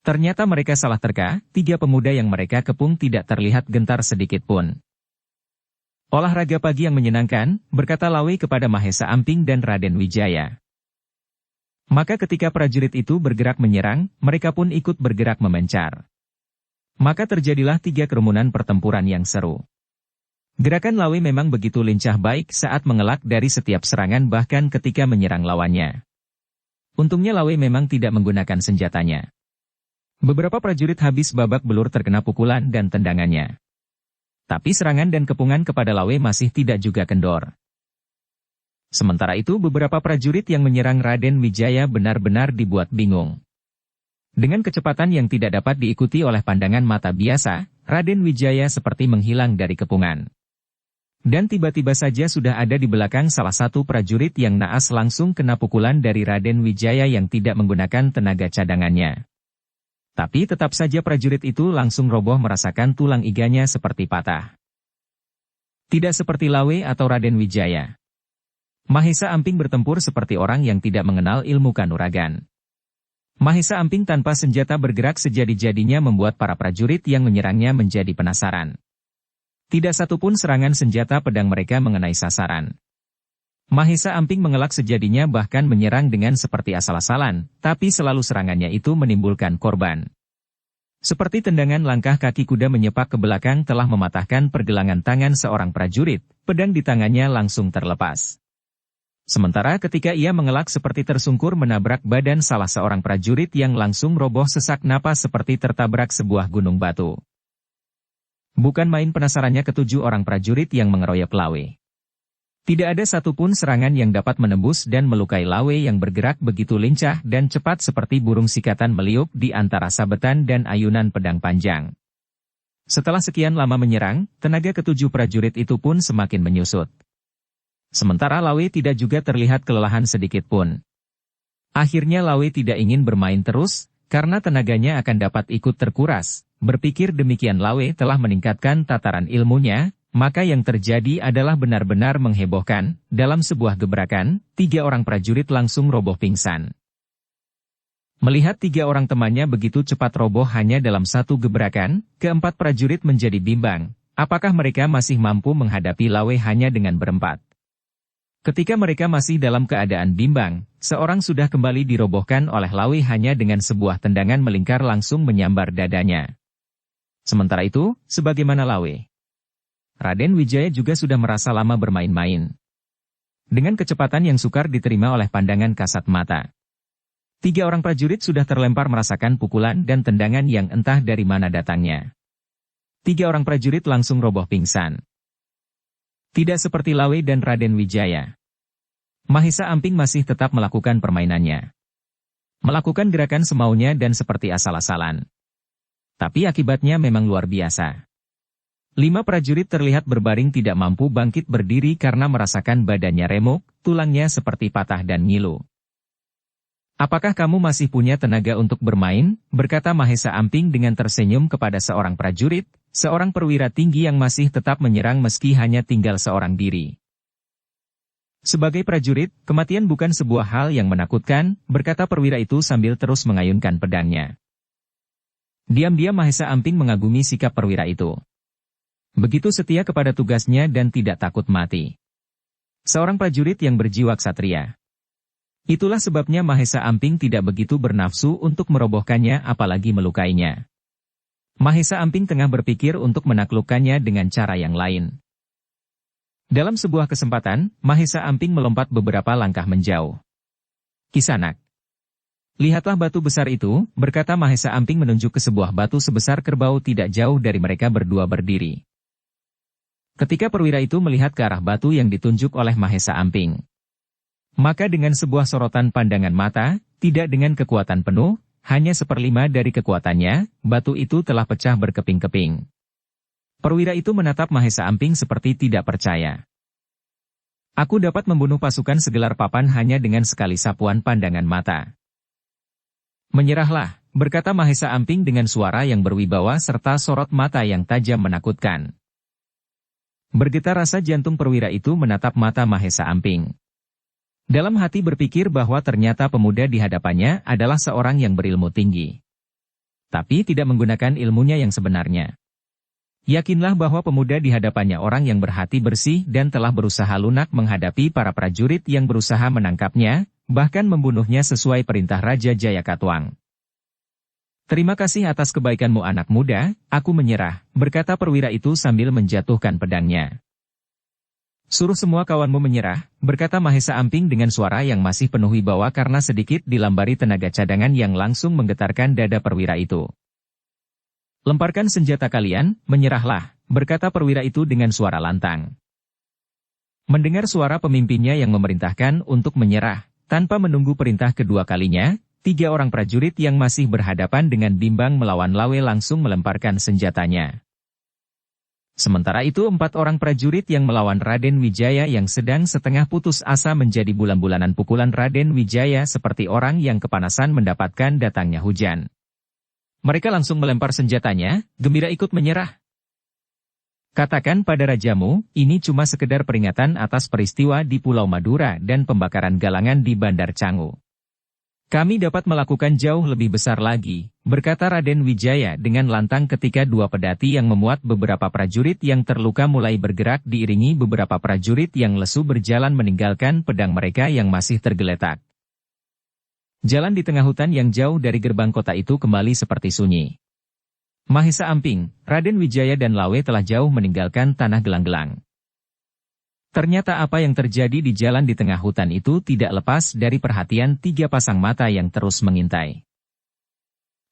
Ternyata mereka salah terka, 3 pemuda yang mereka kepung tidak terlihat gentar sedikit pun. "Olahraga pagi yang menyenangkan," berkata Lawe kepada Mahesa Amping dan Raden Wijaya. Maka ketika prajurit itu bergerak menyerang, mereka pun ikut bergerak memencar. Maka terjadilah 3 kerumunan pertempuran yang seru. Gerakan Lawe memang begitu lincah baik saat mengelak dari setiap serangan bahkan ketika menyerang lawannya. Untungnya Lawe memang tidak menggunakan senjatanya. Beberapa prajurit habis babak belur terkena pukulan dan tendangannya. Tapi serangan dan kepungan kepada Lawe masih tidak juga kendor. Sementara itu beberapa prajurit yang menyerang Raden Wijaya benar-benar dibuat bingung. Dengan kecepatan yang tidak dapat diikuti oleh pandangan mata biasa, Raden Wijaya seperti menghilang dari kepungan. Dan tiba-tiba saja sudah ada di belakang salah satu prajurit yang naas langsung kena pukulan dari Raden Wijaya yang tidak menggunakan tenaga cadangannya. Tapi tetap saja prajurit itu langsung roboh merasakan tulang iganya seperti patah. Tidak seperti Lawe atau Raden Wijaya. Mahesa Amping bertempur seperti orang yang tidak mengenal ilmu kanuragan. Mahesa Amping tanpa senjata bergerak sejadi-jadinya membuat para prajurit yang menyerangnya menjadi penasaran. Tidak satupun serangan senjata pedang mereka mengenai sasaran. Mahesa Amping mengelak sejadinya bahkan menyerang dengan seperti asal-asalan, tapi selalu serangannya itu menimbulkan korban. Seperti tendangan langkah kaki kuda menyepak ke belakang telah mematahkan pergelangan tangan seorang prajurit, pedang di tangannya langsung terlepas. Sementara ketika ia mengelak seperti tersungkur menabrak badan salah seorang prajurit yang langsung roboh sesak napas seperti tertabrak sebuah gunung batu. Bukan main penasarannya ke 7 orang prajurit yang mengeroyok Lawe. Tidak ada satupun serangan yang dapat menembus dan melukai Lawe yang bergerak begitu lincah dan cepat seperti burung sikatan meliuk di antara sabetan dan ayunan pedang panjang. Setelah sekian lama menyerang, tenaga ketujuh prajurit itu pun semakin menyusut. Sementara Lawe tidak juga terlihat kelelahan sedikit pun. Akhirnya Lawe tidak ingin bermain terus, karena tenaganya akan dapat ikut terkuras. Berpikir demikian Lawe telah meningkatkan tataran ilmunya, maka yang terjadi adalah benar-benar menghebohkan. Dalam sebuah gebrakan, 3 orang prajurit langsung roboh pingsan. Melihat 3 orang temannya begitu cepat roboh hanya dalam satu gebrakan, keempat prajurit menjadi bimbang. Apakah mereka masih mampu menghadapi Lawe hanya dengan berempat? Ketika mereka masih dalam keadaan bimbang, seorang sudah kembali dirobohkan oleh Lawe hanya dengan sebuah tendangan melingkar langsung menyambar dadanya. Sementara itu, sebagaimana Lawe, Raden Wijaya juga sudah merasa lama bermain-main. Dengan kecepatan yang sukar diterima oleh pandangan kasat mata. 3 orang prajurit sudah terlempar merasakan pukulan dan tendangan yang entah dari mana datangnya. 3 orang prajurit langsung roboh pingsan. Tidak seperti Lawe dan Raden Wijaya. Mahesa Amping masih tetap melakukan permainannya. Melakukan gerakan semaunya dan seperti asal-asalan. Tapi akibatnya memang luar biasa. 5 prajurit terlihat berbaring tidak mampu bangkit berdiri karena merasakan badannya remuk, tulangnya seperti patah dan ngilu. Apakah kamu masih punya tenaga untuk bermain? Berkata Mahesa Amping dengan tersenyum kepada seorang prajurit, seorang perwira tinggi yang masih tetap menyerang meski hanya tinggal seorang diri. Sebagai prajurit, kematian bukan sebuah hal yang menakutkan, berkata perwira itu sambil terus mengayunkan pedangnya. Diam-diam Mahesa Amping mengagumi sikap perwira itu. Begitu setia kepada tugasnya dan tidak takut mati. Seorang prajurit yang berjiwa ksatria. Itulah sebabnya Mahesa Amping tidak begitu bernafsu untuk merobohkannya apalagi melukainya. Mahesa Amping tengah berpikir untuk menaklukkannya dengan cara yang lain. Dalam sebuah kesempatan, Mahesa Amping melompat beberapa langkah menjauh. Kisanak. Lihatlah batu besar itu, berkata Mahesa Amping menunjuk ke sebuah batu sebesar kerbau tidak jauh dari mereka berdua berdiri. Ketika perwira itu melihat ke arah batu yang ditunjuk oleh Mahesa Amping, maka dengan sebuah sorotan pandangan mata, tidak dengan kekuatan penuh, hanya 1/5 dari kekuatannya, batu itu telah pecah berkeping-keping. Perwira itu menatap Mahesa Amping seperti tidak percaya. Aku dapat membunuh pasukan segelar papan hanya dengan sekali sapuan pandangan mata. Menyerahlah, berkata Mahesa Amping dengan suara yang berwibawa serta sorot mata yang tajam menakutkan. Bergetar rasa jantung perwira itu menatap mata Mahesa Amping. Dalam hati berpikir bahwa ternyata pemuda di hadapannya adalah seorang yang berilmu tinggi. Tapi tidak menggunakan ilmunya yang sebenarnya. Yakinlah bahwa pemuda di hadapannya orang yang berhati bersih dan telah berusaha lunak menghadapi para prajurit yang berusaha menangkapnya, bahkan membunuhnya sesuai perintah Raja Jayakatwang. Terima kasih atas kebaikanmu anak muda, aku menyerah, berkata perwira itu sambil menjatuhkan pedangnya. Suruh semua kawanmu menyerah, berkata Mahesa Amping dengan suara yang masih penuh wibawa karena sedikit dilambari tenaga cadangan yang langsung menggetarkan dada perwira itu. Lemparkan senjata kalian, menyerahlah, berkata perwira itu dengan suara lantang. Mendengar suara pemimpinnya yang memerintahkan untuk menyerah, tanpa menunggu perintah kedua kalinya, 3 orang prajurit yang masih berhadapan dengan bimbang melawan Lawe langsung melemparkan senjatanya. Sementara itu 4 orang prajurit yang melawan Raden Wijaya yang sedang setengah putus asa menjadi bulan-bulanan pukulan Raden Wijaya seperti orang yang kepanasan mendapatkan datangnya hujan. Mereka langsung melempar senjatanya, gembira ikut menyerah. Katakan pada rajamu, ini cuma sekedar peringatan atas peristiwa di Pulau Madura dan pembakaran galangan di Bandar Canggu. Kami dapat melakukan jauh lebih besar lagi, berkata Raden Wijaya dengan lantang ketika 2 pedati yang memuat beberapa prajurit yang terluka mulai bergerak diiringi beberapa prajurit yang lesu berjalan meninggalkan pedang mereka yang masih tergeletak. Jalan di tengah hutan yang jauh dari gerbang kota itu kembali seperti sunyi. Mahesa Amping, Raden Wijaya dan Lawe telah jauh meninggalkan tanah gelang-gelang. Ternyata apa yang terjadi di jalan di tengah hutan itu tidak lepas dari perhatian 3 pasang mata yang terus mengintai.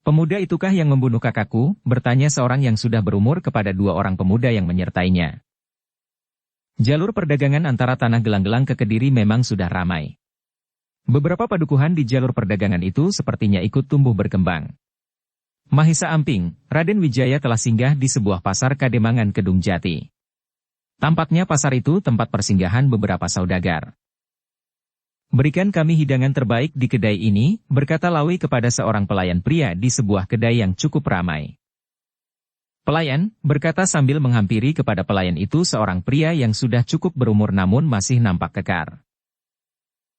Pemuda itukah yang membunuh kakakku? Bertanya seorang yang sudah berumur kepada 2 orang pemuda yang menyertainya. Jalur perdagangan antara Tanah Gelang-Gelang ke Kediri memang sudah ramai. Beberapa padukuhan di jalur perdagangan itu sepertinya ikut tumbuh berkembang. Mahesa Amping, Raden Wijaya telah singgah di sebuah pasar Kademangan Kedung Jati. Tampaknya pasar itu tempat persinggahan beberapa saudagar. "Berikan kami hidangan terbaik di kedai ini," berkata Lawi kepada seorang pelayan pria di sebuah kedai yang cukup ramai. "Pelayan," berkata sambil menghampiri kepada pelayan itu seorang pria yang sudah cukup berumur namun masih nampak kekar.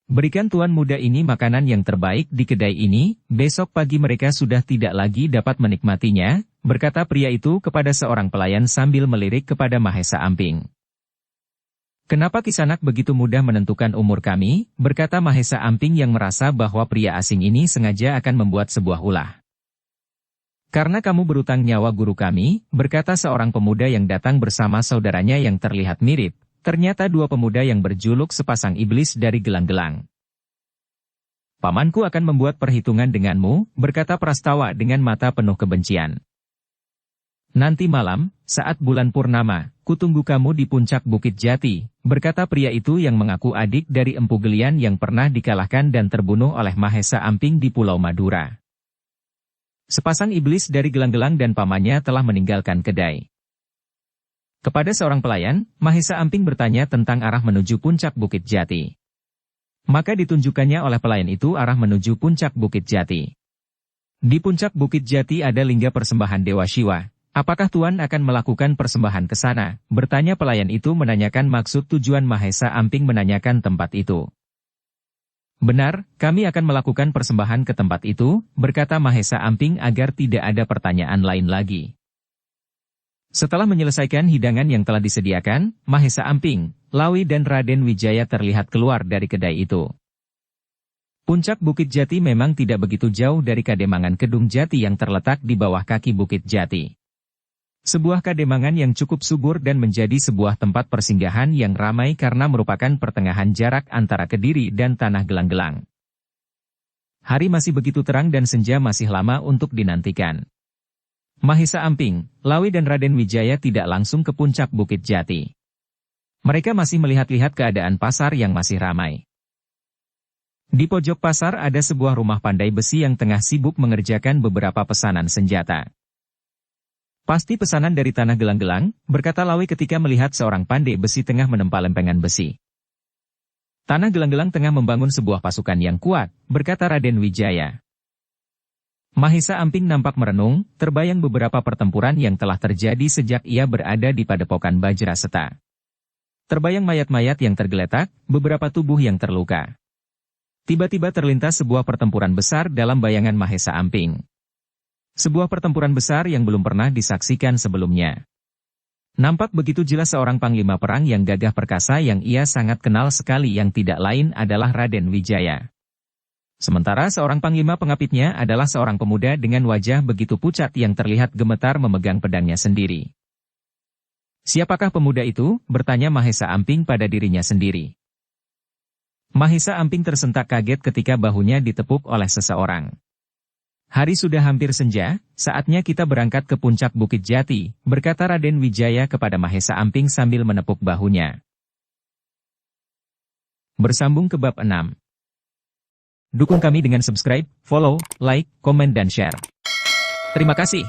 "Berikan tuan muda ini makanan yang terbaik di kedai ini, besok pagi mereka sudah tidak lagi dapat menikmatinya," berkata pria itu kepada seorang pelayan sambil melirik kepada Mahesa Amping. "Kenapa Kisanak begitu mudah menentukan umur kami?" berkata Mahesa Amping yang merasa bahwa pria asing ini sengaja akan membuat sebuah ulah. "Karena kamu berutang nyawa guru kami," berkata seorang pemuda yang datang bersama saudaranya yang terlihat mirip. Ternyata dua pemuda yang berjuluk sepasang iblis dari Gelang-Gelang. "Pamanku akan membuat perhitungan denganmu," berkata Prastawa dengan mata penuh kebencian. "Nanti malam, saat bulan purnama, kutunggu kamu di puncak Bukit Jati," berkata pria itu yang mengaku adik dari Empu Gelian yang pernah dikalahkan dan terbunuh oleh Mahesa Amping di Pulau Madura. Sepasang iblis dari Gelang-Gelang dan pamannya telah meninggalkan kedai. Kepada seorang pelayan, Mahesa Amping bertanya tentang arah menuju puncak Bukit Jati. Maka ditunjukkannya oleh pelayan itu arah menuju puncak Bukit Jati. "Di puncak Bukit Jati ada lingga persembahan Dewa Shiwa. Apakah Tuan akan melakukan persembahan ke sana?" bertanya pelayan itu menanyakan maksud tujuan Mahesa Amping menanyakan tempat itu. "Benar, kami akan melakukan persembahan ke tempat itu," berkata Mahesa Amping agar tidak ada pertanyaan lain lagi. Setelah menyelesaikan hidangan yang telah disediakan, Mahesa Amping, Lawi dan Raden Wijaya terlihat keluar dari kedai itu. Puncak Bukit Jati memang tidak begitu jauh dari Kademangan Kedung Jati yang terletak di bawah kaki Bukit Jati. Sebuah kademangan yang cukup subur dan menjadi sebuah tempat persinggahan yang ramai karena merupakan pertengahan jarak antara Kediri dan Tanah Gelang-Gelang. Hari masih begitu terang dan senja masih lama untuk dinantikan. Mahesa Amping, Lawi dan Raden Wijaya tidak langsung ke puncak Bukit Jati. Mereka masih melihat-lihat keadaan pasar yang masih ramai. Di pojok pasar ada sebuah rumah pandai besi yang tengah sibuk mengerjakan beberapa pesanan senjata. "Pasti pesanan dari Tanah Gelang-Gelang," berkata Lawi ketika melihat seorang pandai besi tengah menempa lempengan besi. "Tanah Gelang-Gelang tengah membangun sebuah pasukan yang kuat," berkata Raden Wijaya. Mahesa Amping nampak merenung, terbayang beberapa pertempuran yang telah terjadi sejak ia berada di Padepokan Bajraseta. Terbayang mayat-mayat yang tergeletak, beberapa tubuh yang terluka. Tiba-tiba terlintas sebuah pertempuran besar dalam bayangan Mahesa Amping. Sebuah pertempuran besar yang belum pernah disaksikan sebelumnya. Nampak begitu jelas seorang panglima perang yang gagah perkasa yang ia sangat kenal sekali yang tidak lain adalah Raden Wijaya. Sementara seorang panglima pengapitnya adalah seorang pemuda dengan wajah begitu pucat yang terlihat gemetar memegang pedangnya sendiri. "Siapakah pemuda itu?" bertanya Mahesa Amping pada dirinya sendiri. Mahesa Amping tersentak kaget ketika bahunya ditepuk oleh seseorang. "Hari sudah hampir senja, saatnya kita berangkat ke puncak Bukit Jati," berkata Raden Wijaya kepada Mahesa Amping sambil menepuk bahunya. Bersambung ke bab 6. Dukung kami dengan subscribe, follow, like, komen dan share. Terima kasih.